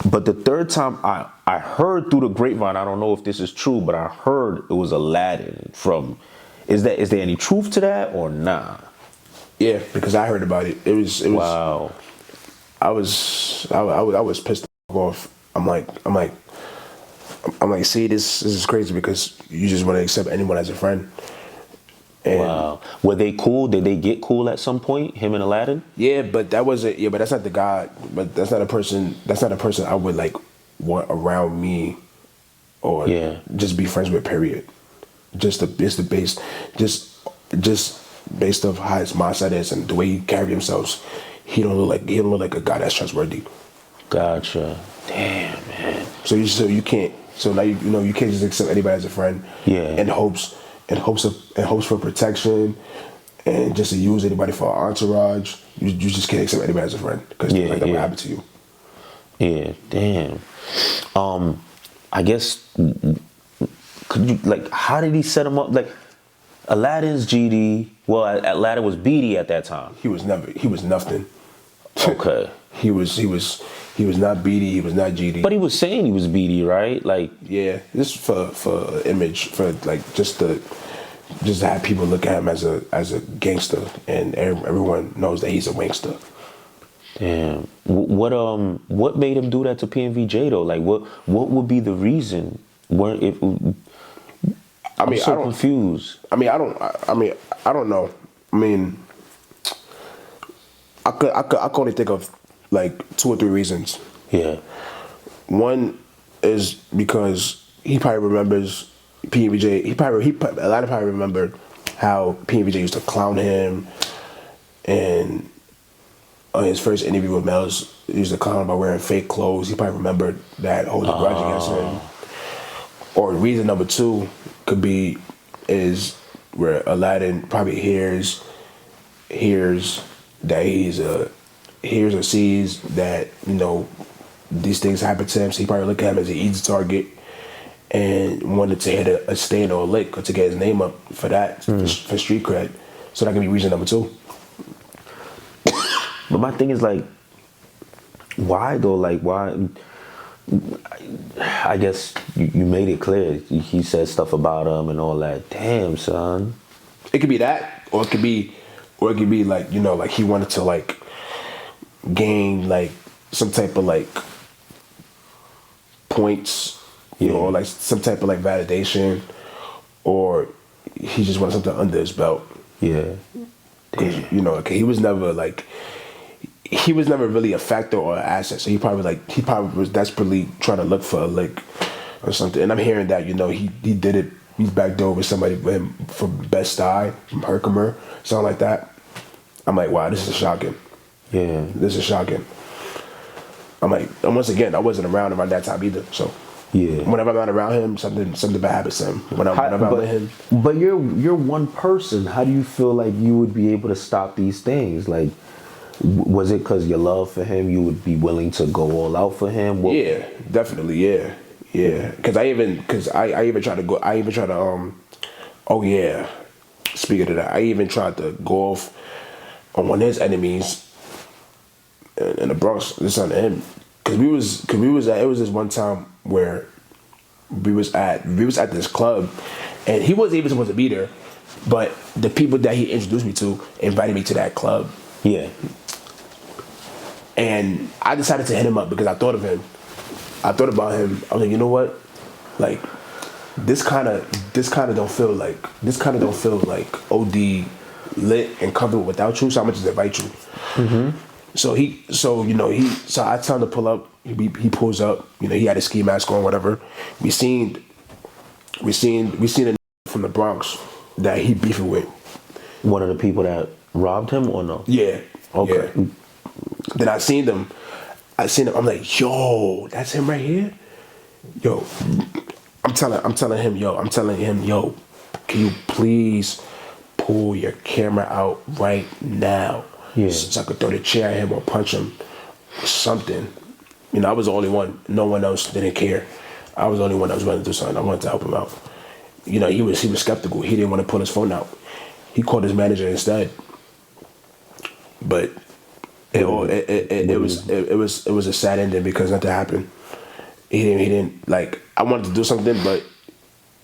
But the third time I heard through the grapevine, I don't know if this is true, but I heard it was Aladdin from. Is there any truth to that or nah? Yeah, because I heard about it. It was wow. I was pissed off. I'm like, see, this is crazy because you just want to accept anyone as a friend. And wow. Were they cool? Did they get cool at some point, him and Aladdin? Yeah, but that wasn't. Yeah, but that's not the guy. But that's not a person. That's not a person I would like want around me, or just be friends with. Period. Just based off how his mindset is and the way he carry himself. He don't look like a guy that's trustworthy. Gotcha. Damn, man. So you can't. So now you know you can't just accept anybody as a friend. Yeah. In hopes for protection, and just to use anybody for an entourage. You just can't accept anybody as a friend because that will happen to you. Yeah. Damn. I guess could you how did he set him up? Like Aladdin's GD. Well, Aladdin was BD at that time. He was nothing. Okay. He was not BD. He was not GD. But he was saying he was BD, right? Like yeah, this for image, for like just to have people look at him as a gangster, and everyone knows that he's a wankster. Damn. What made him do that to PNV Jay though? Like, what would be the reason? I'm so confused. I don't know. I mean, I could only think of like 2 or 3 reasons. Yeah. One is because he probably remembers PNV Jay. Aladdin probably remembered how PNV Jay used to clown him, and on his first interview with Mel's, he used to clown him by wearing fake clothes. He probably remembered that, holds a grudge against him. Or reason number 2 could be is where Aladdin probably hears that hears or sees that, you know, these things happen to him, so he probably look at him as an easy target and wanted to hit a stain or a lick or to get his name up for that, for street cred. So that can be reason number 2. But my thing is like, why though? Like, why? I guess you made it clear. He said stuff about him and all that. Damn, son. It could be that, or it could be like, you know, like he wanted to like gain like some type of like points, you know, or like some type of like validation, or he just wanted something under his belt. Yeah. Damn. You know, okay, he was never really a factor or an asset. So he probably was desperately trying to look for a lick or something. And I'm hearing that, you know, he did it. He's backed over somebody from Best Eye, from Herkimer, something like that. I'm like, wow, this is shocking. Yeah. This is shocking. I'm like, and once again, I wasn't around that time either. So yeah, whenever I'm not around him, something bad happens to him. Whenever I'm with him. But you're one person. How do you feel like you would be able to stop these things? Like, was it because your love for him, you would be willing to go all out for him? Yeah, definitely, yeah. Because I even tried to oh yeah, speaking of that, I even tried to go off on one of his enemies in the Bronx. This on him, because it was this one time where we was at this club, and he wasn't even supposed to be there, but the people that he introduced me to invited me to that club. Yeah. And I decided to hit him up because I thought of him. I thought about him. I was like, you know what? Like, this kind of don't feel like OD lit and comfortable without you. So I'm gonna just invite you. Mm-hmm. So I tell him to pull up. He pulls up. You know, he had a ski mask on, whatever. We seen a from the Bronx that he beefing with. One of the people that robbed him, or no? Yeah. Okay. Yeah. Then I seen him. I'm like, yo, that's him right here. Yo, I'm telling him, yo, can you please pull your camera out right now? Yeah. So I could throw the chair at him or punch him or something. You know, I was the only one. No one else didn't care. I was the only one that was willing to do something. I wanted to help him out. You know, he was skeptical. He didn't want to pull his phone out. He called his manager instead. But it was a sad ending because nothing happened. He didn't like. I wanted to do something, but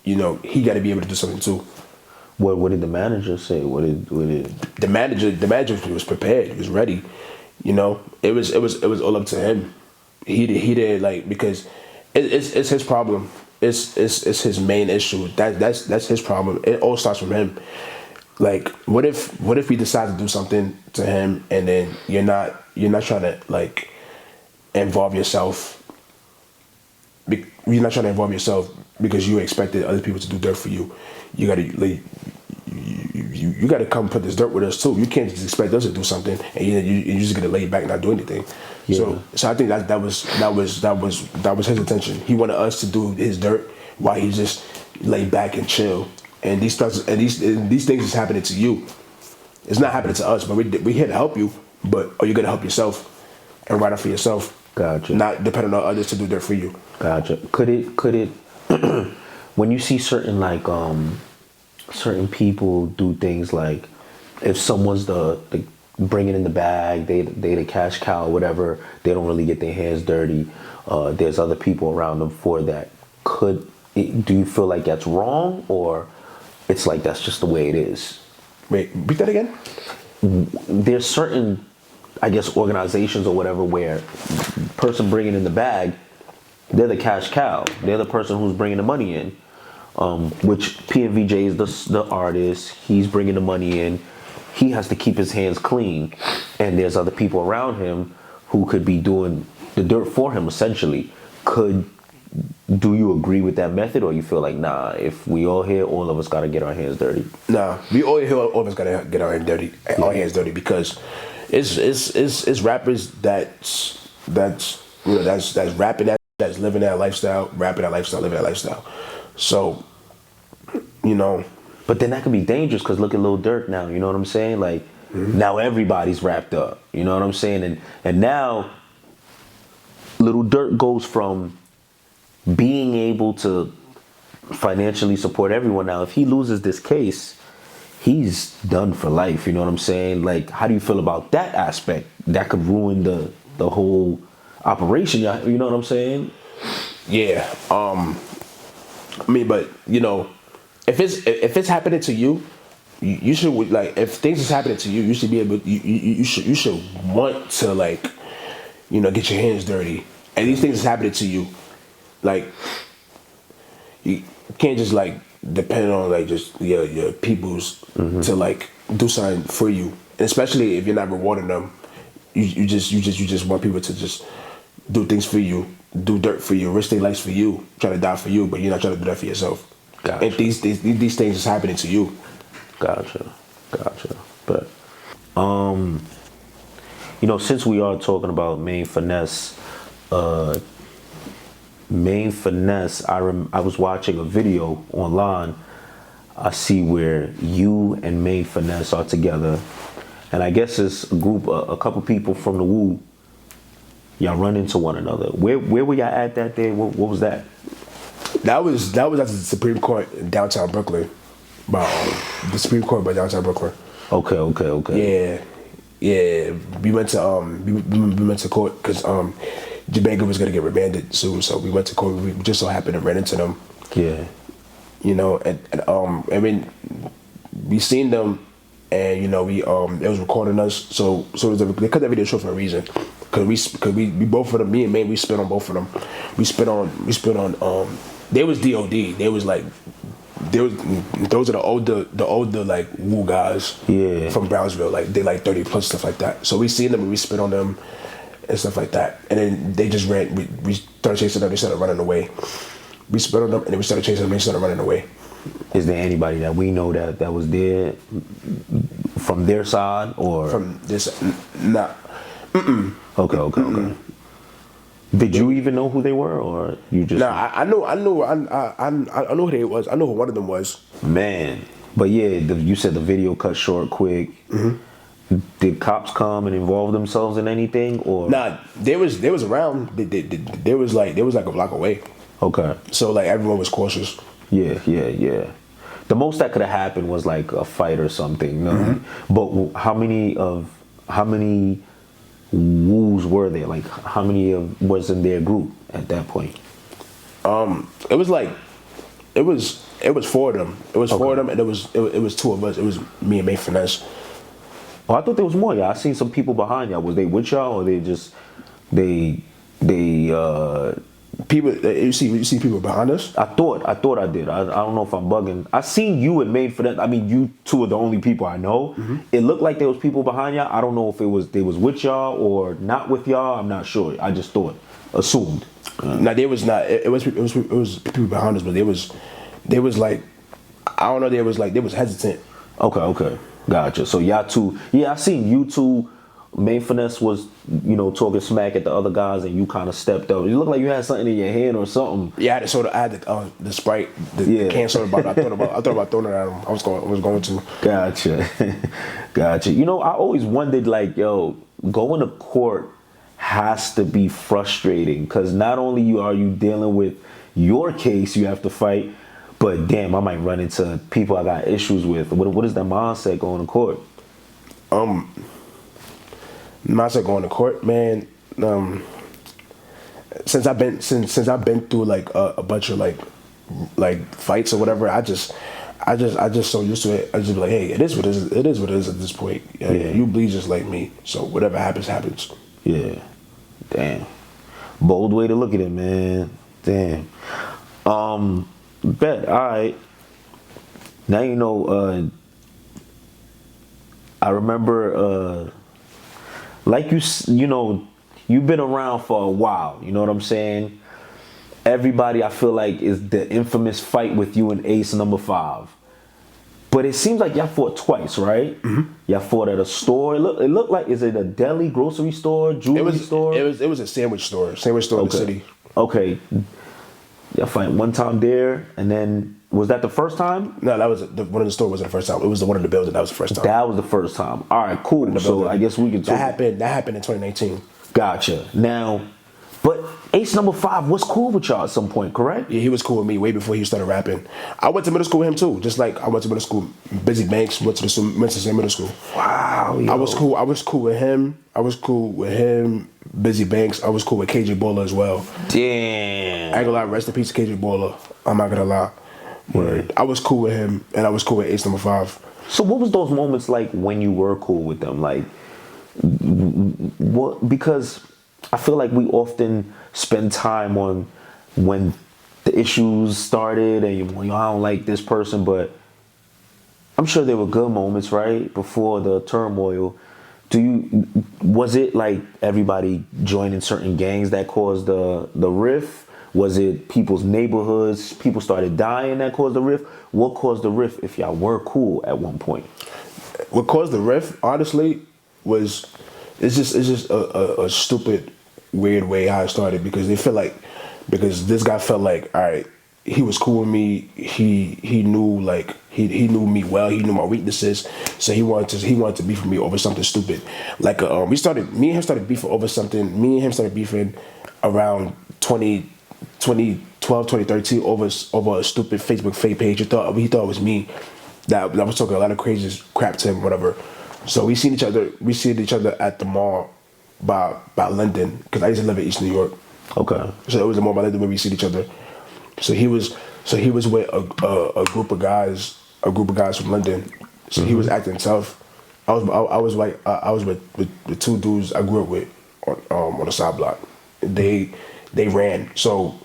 you know, he got to be able to do something too. What did the manager say? What did the manager was prepared. He was ready. You know, it was all up to him. He didn't like, because it's his problem. It's his main issue. That's his problem. It all starts from him. Like, what if we decide to do something to him and then you're not trying to like involve yourself. You're not trying to involve yourself because you expected other people to do dirt for you. You gotta like, you gotta come put this dirt with us too. You can't just expect us to do something and you're just gonna lay back and not do anything. Yeah. So I think that was his intention. He wanted us to do his dirt while he just lay back and chill. And these things is happening to you. It's not happening to us, but we here to help you. But are you gonna help yourself and ride out for yourself? Gotcha. Not depending on others to do dirt for you. Gotcha. Could it when you see certain like certain people do things like, if someone's the bringing in the bag, they the cash cow, whatever, they don't really get their hands dirty. There's other people around them for that. Do you feel like that's wrong, or it's like that's just the way it is? Wait, repeat that again? There's certain I guess, organizations or whatever, where person bringing in the bag, they're the cash cow. They're the person who's bringing the money in. Which PNV Jay is the artist. He's bringing the money in. He has to keep his hands clean, and there's other people around him who could be doing the dirt for him. Essentially, do you agree with that method, or you feel like, nah, if we all here, all of us gotta get our hands dirty? Nah, we all here, all of us gotta get our hands dirty. Our hands dirty, because it's rappers that's rapping that's living that lifestyle, rapping that lifestyle, living that lifestyle. So, you know. But then that could be dangerous, because look at Lil Durk now, you know what I'm saying? Like, now everybody's wrapped up, you know what I'm saying? And now, Lil Durk goes from being able to financially support everyone. Now, if he loses this case, he's done for life, you know what I'm saying? Like, how do you feel about that aspect? That could ruin the whole operation, you know what I'm saying? Yeah, I mean, but you know, if it's happening to you, you should, like, if things is happening to you, you should be able, you should want to, like, you know, get your hands dirty. And these things is happening to you, like, you can't just, like, depend on, like, just your peoples to, like, do something for you. And especially if you're not rewarding them, you just want people to just do things for you, do dirt for you, risk their lives for you, try to die for you, but you're not trying to do that for yourself. Gotcha. And these things is happening to you. Gotcha. But you know, since we are talking about Maine Finesse, I was watching a video online. I see where you and Maine Finesse are together, and I guess it's a group, a couple people from the Wooo. Y'all run into one another. Where were y'all at that day? What was that? That was at the Supreme Court in downtown Brooklyn. The Supreme Court by downtown Brooklyn. Okay. Yeah. We went to court because G Banga was gonna get remanded soon, so we went to court. We just so happened to run into them. Yeah. You know, and I mean, we seen them, and you know, it was recording us. So they cut that video short for a reason. Cause we both of them, me and Maine, we spit on both of them. We spit on. They was DOD. They was like, those are the older like Wooo guys. From Brownsville. Like they like 30 plus, stuff like that. So we seen them and we spit on them and stuff like that. And then they just ran. We started chasing them. They started running away. We spit on them and then we started chasing them. And they started running away. Is there anybody that we know that was there from their side or from this? Nah. Okay. Did you even know who they were, or you just? Nah, I know who they was. I know who one of them was. Man, but yeah, you said the video cut short quick. Did cops come and involve themselves in anything, or? Nah, they was around. They was like a block away. Okay. So like everyone was cautious. Yeah. The most that could have happened was like a fight or something. But how many Woos were there? Like how many was in their group at that point? It was 4 of them. It was 4 of them, and it was 2 of us. It was me and Maine Finesse. Oh, I thought there was more. Y'all. I seen some people behind y'all. Was they with y'all, or they just people? You see people behind us? I thought I did. I don't know if I'm bugging. I seen you and Maine Finesse. I mean, you 2 are the only people I know. It looked like there was people behind y'all. I don't know if they was with y'all or not with y'all. I'm not sure. I just assumed. No, there was not. It was people behind us, but they was like, I don't know. They was hesitant. Okay. Gotcha. So y'all 2, yeah, I seen you 2. Maine Finesse was, you know, talking smack at the other guys, and you kind of stepped up. You looked like you had something in your hand or something. Yeah, I had the Sprite, the can soda bottle. I thought about throwing it at him. I was going to. Gotcha. You know, I always wondered, like, yo, going to court has to be frustrating, because not only are you dealing with your case you have to fight, but damn, I might run into people I got issues with. What is that mindset going to court? Mindset going to court, man. Since I've been through like a bunch of like fights or whatever, I I just so used to it. I just be like, hey, it is what it is. It is what it is at this point. Yeah. You bleed just like me. So whatever happens, happens. Yeah. Damn. Bold way to look at it, man. Damn. Bet. All right. Now you know. I remember, like you know, you've been around for a while. You know what I'm saying? Everybody, I feel like, is the infamous fight with you and Ace NumbaFive. But it seems like y'all fought twice, right? Mm-hmm. Y'all fought at a store. It looked like, is it a deli, grocery store, jewelry store? It was a sandwich store in the city. Okay. Y'all fight one time there, and then, was that the first time? No, that was one of the store wasn't the first time. It was the one in the building. That was the first time. That was the first time. All right, cool. So I guess we can talk. That happened in 2019. Gotcha. Now, but Ace NumbaFive was cool with y'all at some point, correct? Yeah, he was cool with me way before he started rapping. I went to middle school with him too. Just like I went to middle school. Bizzy Banks went to the same middle school. Wow. Yo. I was cool with him. Bizzy Banks. I was cool with KJ Balla as well. Damn. I ain't gonna lie. Rest in peace, KJ Balla. I'm not gonna lie. Word. I was cool with him, and I was cool with Ace NumbaFive. So what was those moments like when you were cool with them? Like, what? Because I feel like we often spend time on when the issues started and I don't like this person, but I'm sure there were good moments, right? Before the turmoil. Was it like everybody joining certain gangs that caused the rift? Was it people's neighborhoods, people started dying that caused the rift? What caused the rift if y'all were cool at one point? What caused the rift, honestly, it's just a stupid, weird way how it started because because this guy felt like, all right, he was cool with me. He knew he knew me well. He knew my weaknesses, so he wanted to beef with me over something stupid. Like me and him started beefing over something. Me and him started beefing around 2012, 2013 over a stupid Facebook fake page. He thought it was me that was talking a lot of crazy crap to him, whatever. So we seen each other at the mall by London because I used to live in East New York. Okay. So it was the mall by London where we seen each other. So he was with a group of guys from London. So he was acting tough. I was with two dudes I grew up with on the side block. They ran. So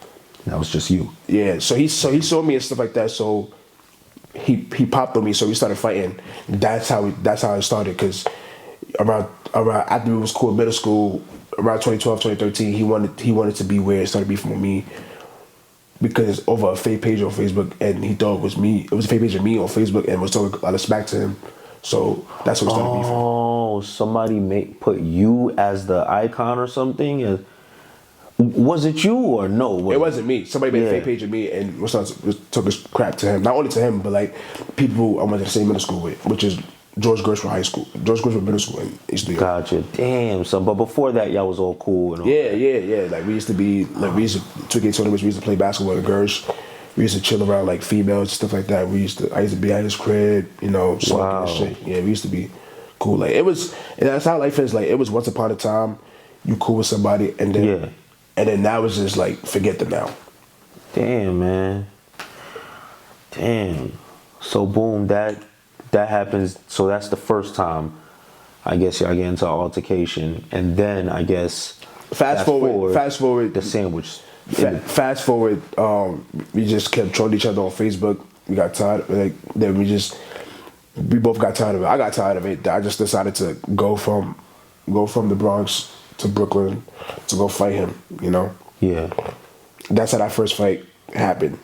that was just you. Yeah. So he saw me and stuff like that. So he popped on me. So we started fighting. That's how it started. Cause around after we was cool in middle school, around 2012, 2013, he wanted to be weird, started beefing with me. Because over a fake page on Facebook, and he thought it was me. It was a fake page of me on Facebook, and was talking a lot of smack to him. So that's what we started beefing. Oh, somebody put you as the icon or something. Was it you or no? It wasn't me. Somebody made a fake page of me and was talking crap to him. Not only to him, but like people I went to the same middle school with, which is George Gershwin High School, George Gershwin Middle School in East New York. Gotcha. Damn, son. But before that, y'all was all cool and all. Yeah. Like we used to 2K tournaments. We used to play basketball with girls. We used to chill around like females, stuff like that. I used to be at his crib, smoking and shit. Yeah, we used to be cool. Like and that's how life is. Like it was once upon a time, you cool with somebody, and then now it's just like forget them now. Damn, man. Damn. So boom, that happens. So that's the first time, I guess, y'all get into an altercation, and then I guess fast forward the sandwich. Fast forward, we just kept trolling each other on Facebook. We got tired. We both got tired of it. I got tired of it. I just decided to go from the Bronx to Brooklyn to go fight him. Yeah. That's how that first fight happened.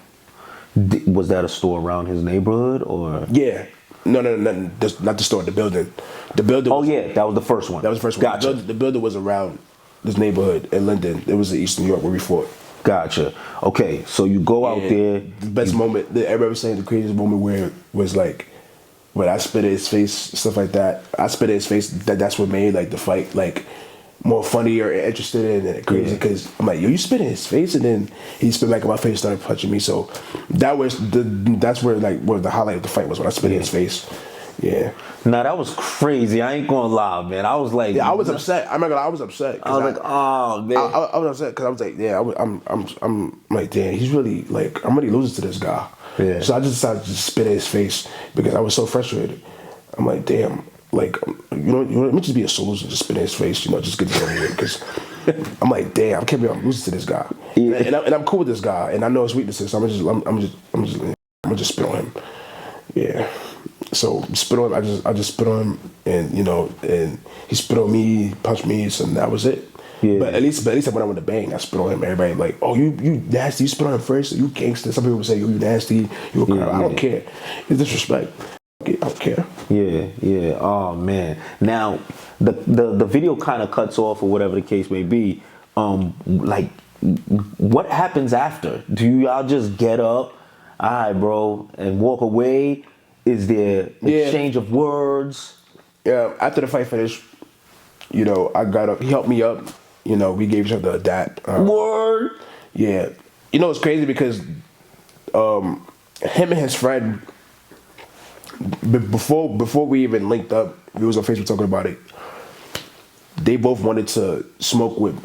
Was that a store around his neighborhood or? Yeah. No, not the store. The building. The building. That was the first one. That was the first one. Gotcha. The building was around this neighborhood in Linden. It was in East New York where we fought. Gotcha. Okay, so you go out there. The best moment. Everybody was saying the craziest moment where it was like when I spit in his face, stuff like that. I spit in his face. That's what made like the fight like more funny or interested in and crazy because I'm like, yo, you spit in his face, and then he spit back in my face and started punching me. So that's where the highlight of the fight was when I spit in his face. Yeah. Nah, that was crazy. I ain't gonna lie, man. I was like, Yeah, I was upset. I'm not gonna lie, I was upset. I was like, oh man. I was upset because I was like, yeah, I'm like, damn, he's really like, I'm really losing to this guy. Yeah. So I just decided to just spit in his face because I was so frustrated. I'm like, damn, like, let me just be a solution, just spit in his face, just get this over with. Because I'm like, damn, I can't believe I'm losing to this guy. Yeah. And I'm cool with this guy, and I know his weaknesses. So I'm just spit on him. Yeah. So spit on him. I just spit on him, and and he spit on me, punched me, so that was it. Yeah. But at least I went out with a bang. I spit on him. Everybody like, oh, you nasty. You spit on him first. You gangster. Some people say, you nasty. You a crap. I don't care. It's disrespect. I don't care. Yeah. Oh man. Now the video kind of cuts off or whatever the case may be. Like, what happens after? Do y'all just get up, all right, bro, and walk away? Is there exchange of words? Yeah. After the fight finished, I got up. He helped me up. We gave each other a dap. Word. Yeah. It's crazy because him and his friend, before we even linked up, we was on Facebook talking about it. They both wanted to smoke with.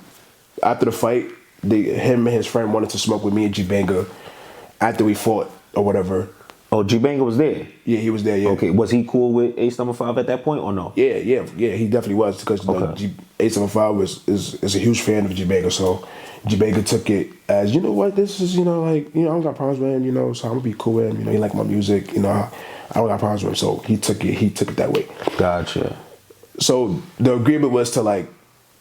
After the fight, him and his friend wanted to smoke with me and G Banga after we fought or whatever. Oh, G Banga was there? Yeah, he was there, yeah. Okay, was he cool with Ace NumbaFive at that point or no? Yeah, he definitely was because Ace NumbaFive is a huge fan of G Banga, so G Banga took it as, this is, I don't got problems with him, so I'm gonna be cool with him, he like my music, I don't got problems with him, so he took it that way. Gotcha. So the agreement was to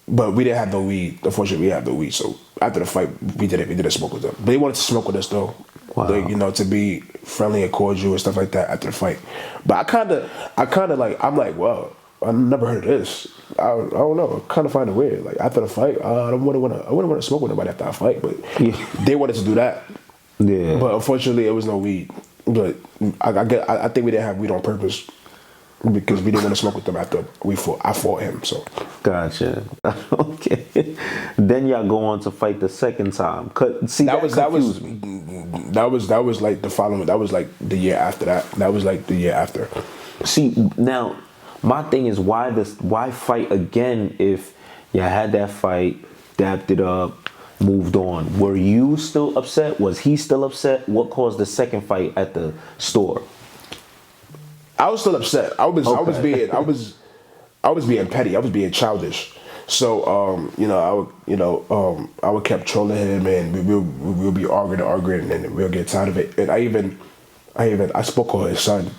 but we didn't have no weed. Unfortunately, we had no weed. So after the fight, we didn't smoke with them. But they wanted to smoke with us though. Wow. To be friendly and cordial and stuff like that after the fight. But I'm like, well, I never heard of this. I don't know. I kind of find it weird. Like after the fight, I wouldn't want to smoke with nobody after I fight. But they wanted to do that. Yeah. But unfortunately, it was no weed. But I think we didn't have weed on purpose. Because we didn't want to smoke with them after I fought him, so. Gotcha. Okay. Then y'all go on to fight the second time. See, that was like the following. That was like the year after that. That was like the year after. See, now my thing is why fight again if you had that fight, dapped it up, moved on? Were you still upset? Was he still upset? What caused the second fight at the store? I was still upset. I was being petty. I was being childish. So I would kept trolling him, and we'll be arguing, and we'll get tired of it. And I spoke on his son.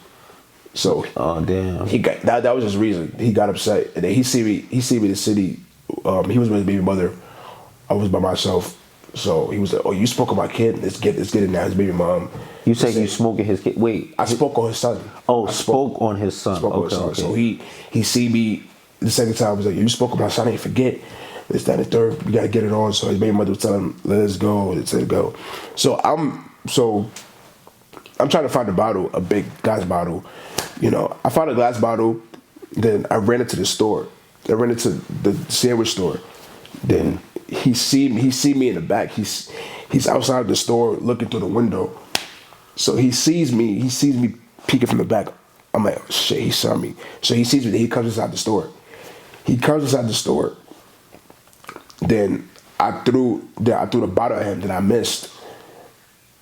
So oh damn, he got that was his reason. He got upset, and then he see me in the city. He was with his baby mother. I was by myself. So he was like, "Oh, you spoke on my kid. Let's get it now. His baby mom." You say you smoking his kid? Wait, I spoke on his son. Oh, spoke on his son. Okay. So he see me the second time. Was like, "You spoke on my son. I ain't forget. This, that, and the third. You gotta get it on." So his baby mother was telling him, "Let's go. Let's go." So I'm trying to find a bottle, a big glass bottle. I found a glass bottle. Then I ran into the store. I ran into the sandwich store. Then he see me in the back. He's outside the store looking through the window. So he sees me peeking from the back. I'm like, oh, shit, he saw me. So he sees me, he comes inside the store. Then I threw the bottle at him, then I missed.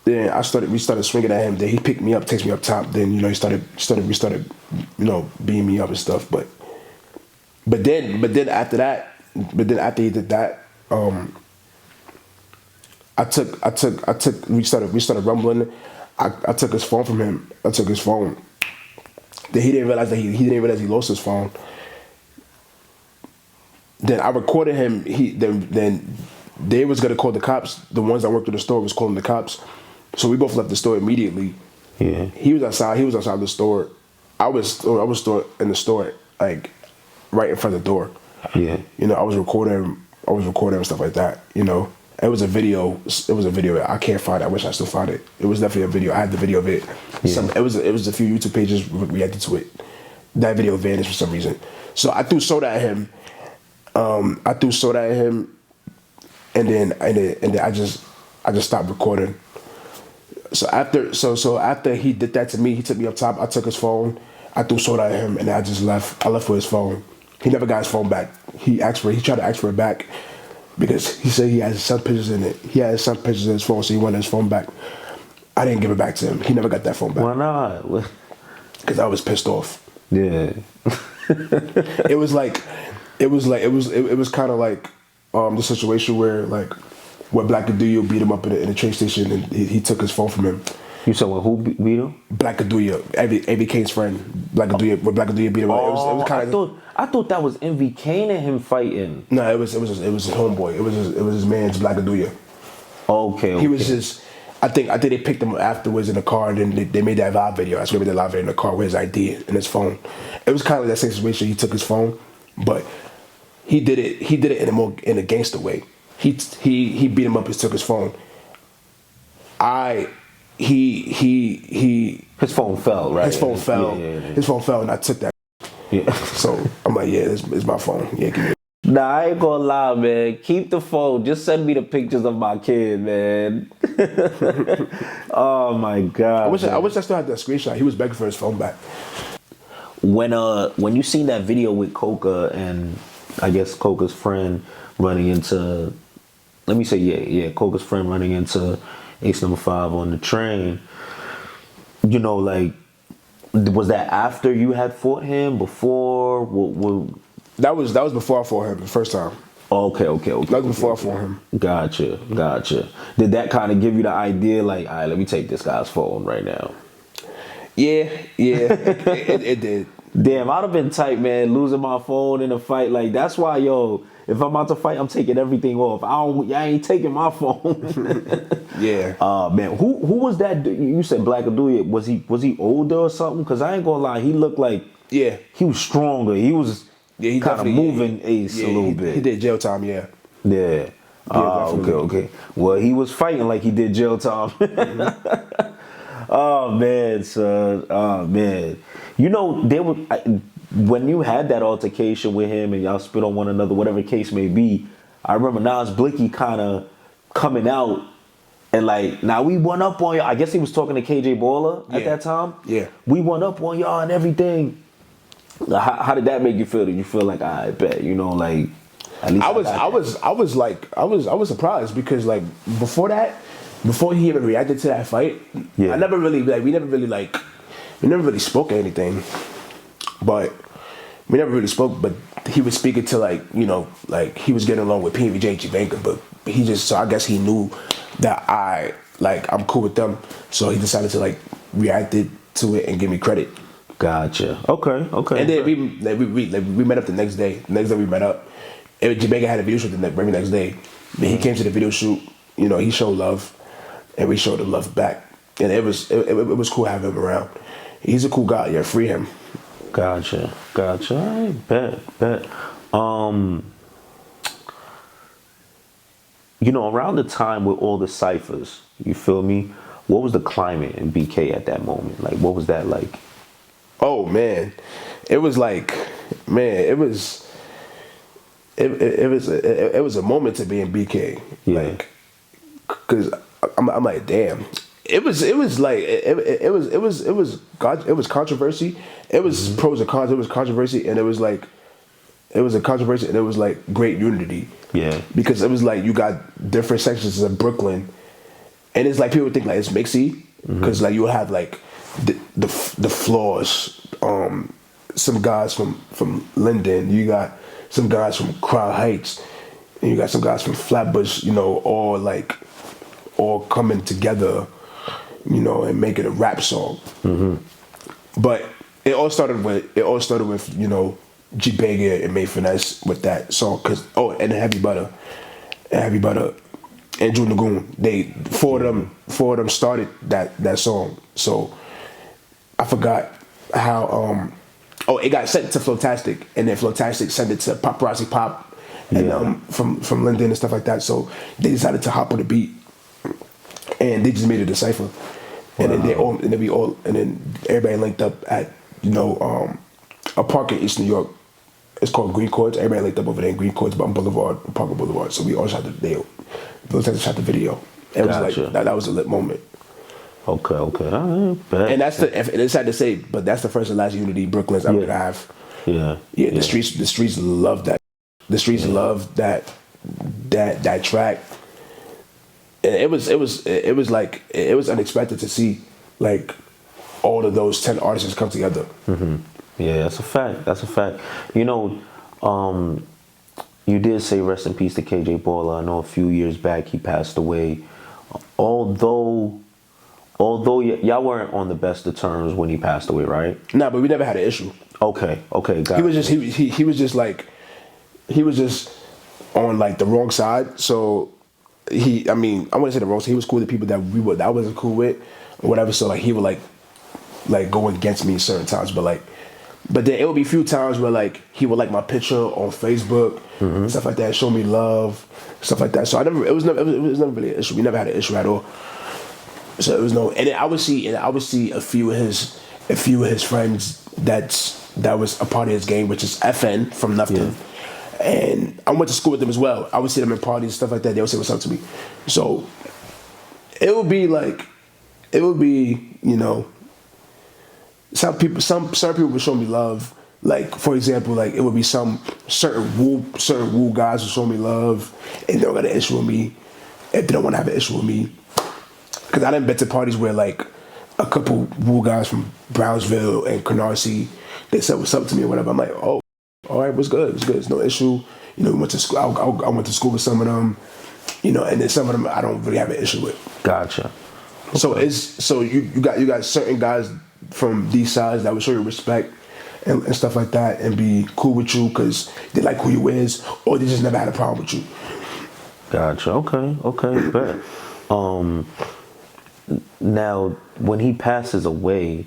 Then we started swinging at him. Then he picked me up, takes me up top. Then we started beating me up and stuff. But then after he did that, we started rumbling. I took his phone from him. I took his phone. Then he didn't realize he lost his phone. Then I recorded him. Then they was gonna call the cops. The ones that worked at the store was calling the cops. So we both left the store immediately. Yeah. He was outside the store. I was in the store, like right in front of the door. Yeah. I was recording and stuff like that. It was a video. I can't find it. I wish I still found it. It was definitely a video. I had the video of it. Yeah. It was a few YouTube pages reacted to it. That video vanished for some reason. So I threw soda at him. And then I just stopped recording. So after he did that to me, he took me up top. I took his phone. I threw soda at him, and I just left. I left with his phone. He never got his phone back. He tried to ask for it back because he said he had his son's pictures in it. He had his son's pictures in his phone, so he wanted his phone back. I didn't give it back to him. He never got that phone back. Why not? Because I was pissed off. Yeah. It was kind of like the situation where Black Aduya beat him up in the train station, and he took his phone from him. You said who beat him? Black Aduya, MVK's friend. Black Aduya beat him up. It was kind of. I thought that was MVK and him fighting. No, it was his homeboy. It was his man's Black Aduya. Okay. He was just. I think they picked him up afterwards in the car, and then they made that live video. That's why they made that live video in the car with his ID and his phone. It was kind of like that same situation. He took his phone, but he did it in a gangster way. He beat him up and took his phone. His phone fell, right? His phone fell. Yeah. His phone fell, and I took that. Yeah. So I'm like, yeah, this is my phone. Yeah, give me. Nah, I ain't gonna lie, man. Keep the phone. Just send me the pictures of my kid, man. Oh my God. I wish I still had that screenshot. He was begging for his phone back. When you seen that video with Coka and I guess Coka's friend running into, Coka's friend running into Ace NumbaFive on the train, you know, like, was that after you had fought him? Before? That was before I fought him the first time. Okay. That was before I fought him. Gotcha. Did that kind of give you the idea, like, all right, let me take this guy's phone right now? Yeah, it did. Damn, I'd have been tight, man, losing my phone in a fight. Like, that's why, if I'm about to fight, I'm taking everything off. I ain't taking my phone. Yeah. Man, who was that? You said Black Aduya. Was he older or something? Because I ain't gonna lie, he looked like he was stronger. He was he kind of moving Ace a little bit. He did jail time, yeah. Yeah. Okay. Well, he was fighting like he did jail time. Mm-hmm. Oh man, son. Oh man. You know, when you had that altercation with him and y'all spit on one another, whatever the case may be, I remember Nas Blixky kind of coming out and like, now we won up on y'all. I guess he was talking to KJ Balla at that time. Yeah. We won up on y'all and everything. How did that make you feel? Did you feel like, I bet, you know, like, at least I was surprised because like before he even reacted to that fight, we never really spoke anything. But he was speaking to like, you know, like he was getting along with PNV Jay, G Banga, but I guess he knew that I'm cool with them. So he decided to like react to it and give me credit. Gotcha. Okay. And then we met up the next day. The next day we met up. G Banga had a video shoot the very next day. Then he came to the video shoot. You know, he showed love, and we showed him love back. And it was cool having him around. He's a cool guy. Yeah, free him. Gotcha. I bet. You know, around the time with all the ciphers, you feel me? What was the climate in BK at that moment? Like, what was that like? Oh man, it was like, it was a moment to be in BK. Yeah. Like, cause I'm like, damn. It was controversy. It was pros and cons. It was controversy, and it was a controversy, and it was like great unity. Yeah. Because it was like you got different sections of Brooklyn, and it's like people think like it's mixy, because like you have like the floors, some guys from Linden, you got some guys from Crown Heights, and you got some guys from Flatbush, you know, all coming together, you know, and making a rap song. But it all started with you know, G Banga and Maine Finesse with that song, and Heavy Butter and Drew Lagoon. Four of them started that song. So I forgot how it got sent to Flowtastic, and then Flowtastic sent it to Paparazzi Pop and from Linden and stuff like that. So they decided to hop on the beat, and they just made it a cipher. And then everybody linked up at, you know, a park in East New York. It's called Green Courts. Everybody linked up over there in Green Courts, Parker Boulevard. So we all shot the video. Those guys shot the video. It was like that was a lit moment. Okay. All right, bet. And it's sad to say, but that's the first and last unity Brooklyn's ever gonna have. Yeah. The streets love that. The streets love that track. And it was unexpected to see like all of those 10 artists come together. Mm-hmm. Yeah, that's a fact. You know, you did say rest in peace to KJ Balla. I know a few years back he passed away. Although y'all weren't on the best of terms when he passed away, right? Nah, but we never had an issue. Okay, got it. He was just on like the wrong side. So I wouldn't say the wrong side. He was cool with people that I wasn't cool with or whatever. So like he would like go against me certain times, but then it would be a few times where like he would like my picture on Facebook, stuff like that, show me love, stuff like that. So it was never really an issue. We never had an issue at all. So it was no, and I would see a few of his friends that was a part of his gang, which is FN from Nothing. Yeah. And I went to school with them as well. I would see them in parties and stuff like that. They would say what's up to me. So it would be, you know, certain people would show me love. Like, for example, like it would be some certain Wooo guys would show me love and they don't got an issue with me if they don't want to have an issue with me. Because I done been to parties where like a couple Wooo guys from Brownsville and Canarsie, they said what's up to me or whatever. I'm like, oh, all right, what's good? It's no issue. You know, we went to school. I went to school with some of them, you know, and then some of them I don't really have an issue with. Gotcha. Okay. So you got certain guys from these sides that would show you respect and stuff like that and be cool with you because they like who you is, or they just never had a problem with you. Gotcha. Okay, bet. Now, when he passes away,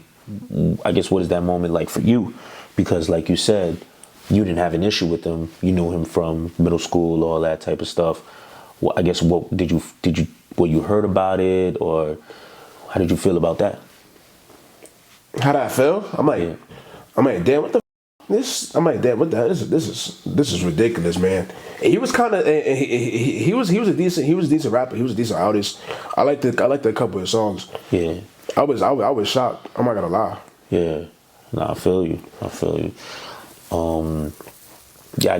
I guess what is that moment like for you? Because like you said, you didn't have an issue with him. You knew him from middle school, all that type of stuff. Well, I guess what were you heard about it, or how did you feel about that? How did I feel? I'm like, damn, what the this? I'm like, damn, what the? This is ridiculous, man. And he was kind of, he was a decent rapper. He was a decent artist. I liked a couple of songs. Yeah, I was shocked. I'm not gonna lie. Yeah, no, I feel you. Yeah, I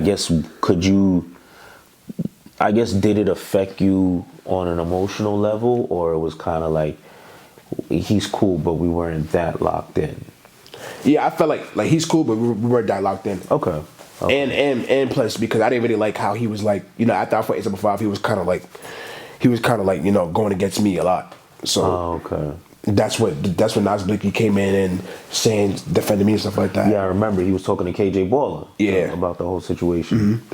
guess did it affect you on an emotional level, or it was kind of like he's cool, but we weren't that locked in? Yeah, I felt like he's cool, but we weren't that locked in. Okay. And plus because I didn't really like how he was like, you know, after I fought Ace NumbaFive, he was kind of like, you know, going against me a lot. So okay. That's when Nas Blixky came in and defending me and stuff like that. Yeah, I remember he was talking to KJ Balla. Yeah. About the whole situation. Mm-hmm.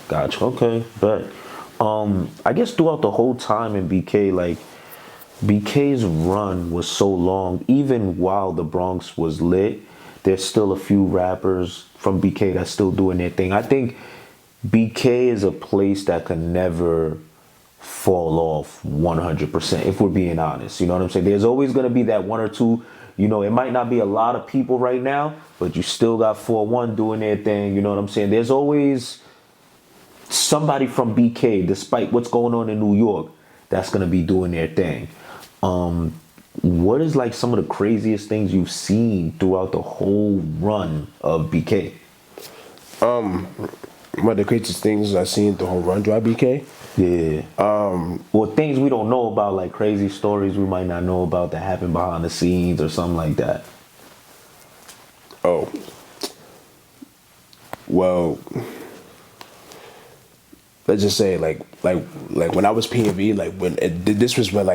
Gotcha. Okay, but I guess throughout the whole time in BK, like BK's run was so long, even while the Bronx was lit, there's still a few rappers from BK that's still doing their thing. I think BK is a place that can never fall off 100%, if we're being honest. You know what I'm saying? There's always going to be that one or two, you know, it might not be a lot of people right now, but you still got 4-1 doing their thing. You know what I'm saying? There's always somebody from BK, despite what's going on in New York, that's going to be doing their thing. What is like some of the craziest things you've seen throughout the whole run of BK? One of the craziest things I've seen the whole run throughout BK? Yeah. Well, things we don't know about, like crazy stories we might not know about that happen behind the scenes or something like that. Oh. Well, let's just say like when I was PNV, like this was when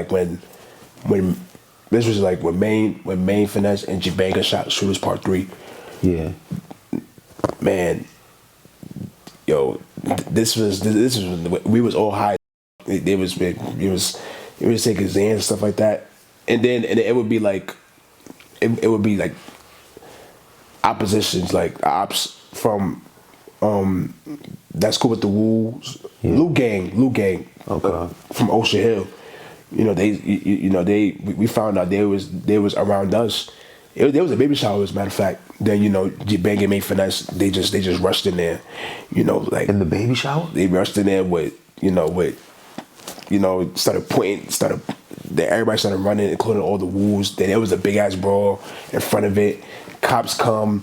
Maine Finesse and G Banga shot Shooters Part 3. Yeah. Man, yo, this was we was all high. It was taking Xans and stuff like that, and it would be like oppositions, like ops from that's cool with the Wooo, Luu Gang, okay. From Ocean Hill. You know, we found out they was around us. There was a baby shower, as a matter of fact. Then, you know, G Banga Maine Finesse, they just rushed in there. You know, like in the baby shower? They rushed in there started everybody started running, including all the Woos. Then there was a big ass brawl in front of it. Cops come,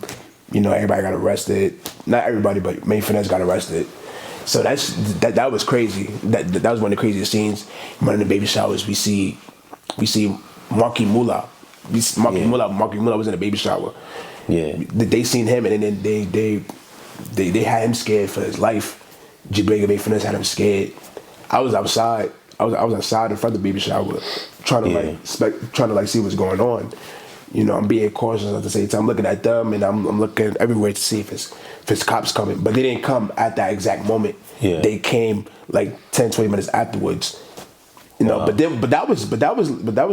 everybody got arrested. Not everybody, but Maine Finesse got arrested. So that was crazy. That was one of the craziest scenes. One of the baby showers, we see Marky Moolah. Marky Moolah was in a baby shower. Yeah. They seen him, and then they had him scared for his life. G Banga Maine Finesse had him scared. I was outside. I was outside in front of the baby shower, trying to see what's going on. I'm being cautious at the same time, looking at them, and I'm looking everywhere to see if it's cops coming. But they didn't come at that exact moment. Yeah. They came like 10, 20 minutes afterwards. Wow. But that was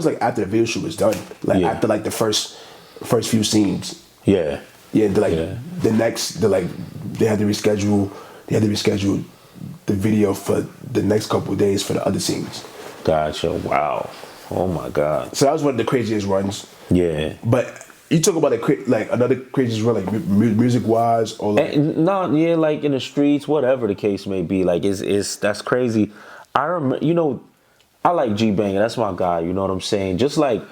like after the video shoot was done. Like after like the first few scenes. Yeah. Yeah. The next they had to reschedule. They had to reschedule the video for the next couple of days for the other scenes. Gotcha. Wow. Oh my God. So that was one of the craziest runs. Yeah. But you talk about another craziest run, like music wise, or like like in the streets, whatever the case may be. Like that's crazy. I remember, I like G Banga. That's my guy. You know what I'm saying? Just like,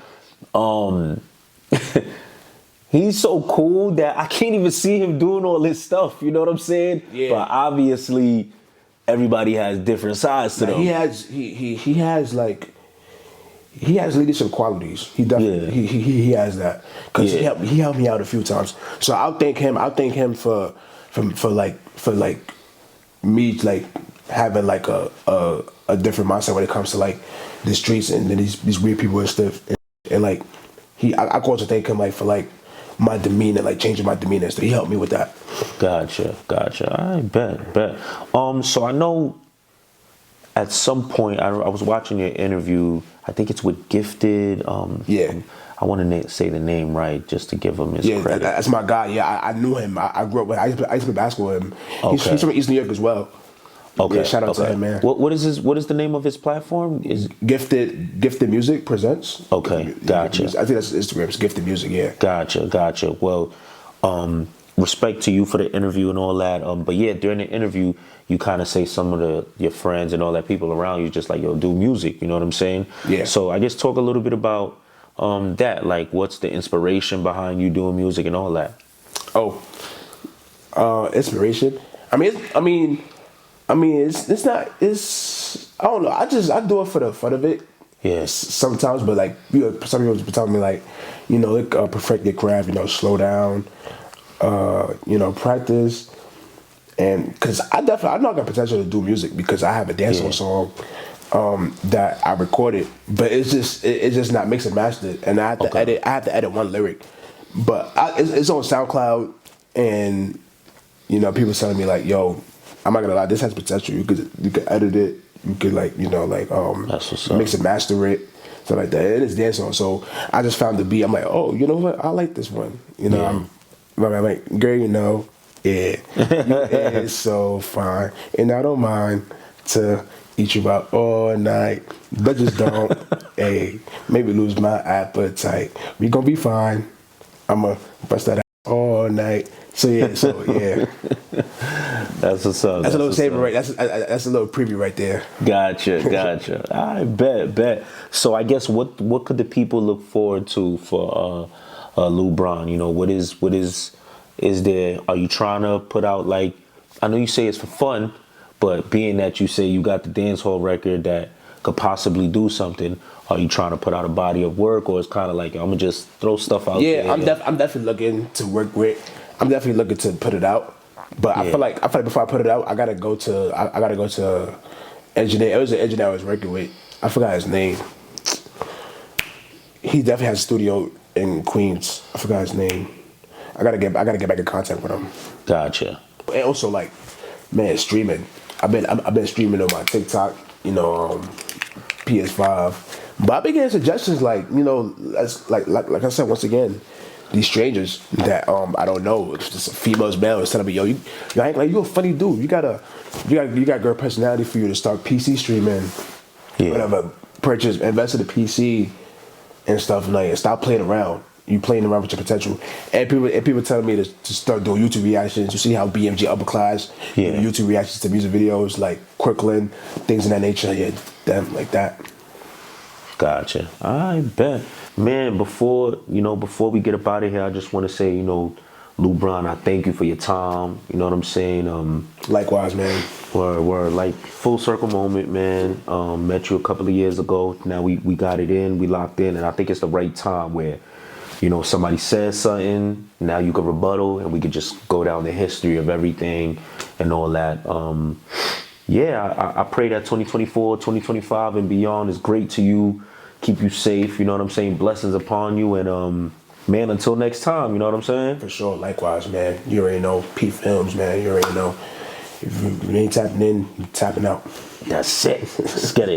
he's so cool that I can't even see him doing all this stuff. You know what I'm saying? Yeah. But obviously, everybody has different sides to them. He has leadership qualities. He definitely he has that, because he helped me out a few times. So I'll thank him for me like having like a different mindset when it comes to like the streets and these weird people and stuff. And like I also thank him like for like my demeanor, like changing my demeanor. So he helped me with that. Gotcha. I bet. So I know at some point I was watching your interview. I think it's with Gifted. I want to say the name right just to give him his credit. Yeah, that's my guy. Yeah, I knew him. I grew up with. I used to play basketball with him. Okay. He's from East New York as well. Okay. Yeah, shout out to him, man. What is the name of his platform? Is Gifted Music Presents. Okay, gotcha. I think that's Instagram. It's Gifted Music. Yeah. Gotcha. Well, respect to you for the interview and all that. But yeah, during the interview, you kind of say some of your friends and all that people around you just like, yo, do music. You know what I'm saying? Yeah. So I guess talk a little bit about that. Like, what's the inspiration behind you doing music and all that? Inspiration. It's I don't know. I do it for the fun of it. Yes. Sometimes, but like some people tell me like, perfect your craft. Slow down. Practice. And because I know I got potential to do music because I have a dancehall song that I recorded, but it's just not mixed and mastered, and I have to edit one lyric, but it's on SoundCloud, and people telling me like, yo, I'm not gonna lie, this has potential. You could edit it, you could That's what's up. mix and master it, stuff like that. It is dancehall, so I just found the beat. I'm like, oh, you know what? I like this one. I'm like, girl, yeah, it's so fine, and I don't mind to eat you out all night, but just don't, maybe lose my appetite. We gonna be fine. I'ma bust that out all night. So yeah. That's what's up. That's a little saver, right? That's a little preview right there. Gotcha. I bet. So I guess what could the people look forward to for Luu Bron? What is there? Are you trying to put out, like, I know you say it's for fun, but being that you say you got the dancehall record that could possibly do something, are you trying to put out a body of work, or it's kind of like, I'm gonna just throw stuff out there? Yeah, I'm definitely looking to work with. I'm definitely looking to put it out, but I feel like before I put it out, I gotta go to engineer. It was an engineer I was working with. I forgot his name. He definitely has a studio in Queens. I forgot his name. I gotta get back in contact with him. Gotcha. And also, like, man, streaming. I've been streaming on my TikTok, PS5. But I've been getting suggestions like, like I said, once again, these strangers that I don't know, it's just females, males telling me, yo, you a funny dude. You got great personality for you to start PC streaming. Yeah. Whatever. Invest in a PC and stuff, like, and stop playing around. You playing around with your potential, and people telling me to start doing YouTube reactions. You see how BMG upper class, YouTube reactions to music videos like Crooklyn, things of that nature. Yeah, them like that. Gotcha. I bet. Man, before we get up out of here, I just want to say, Luu Bron, I thank you for your time. You know what I'm saying? Likewise, man. Word. Like, full circle moment, man. Met you a couple of years ago. Now we got it in, we locked in, and I think it's the right time where, somebody says something, now you can rebuttal, and we could just go down the history of everything and all that. Yeah, I pray that 2024, 2025 and beyond is great to you. Keep you safe, you know what I'm saying? Blessings upon you. And, man, until next time, you know what I'm saying? For sure. Likewise, man. You already know. PPhilms, man. You already know. If you ain't tapping in, you tapping out. That's it. Let's get it.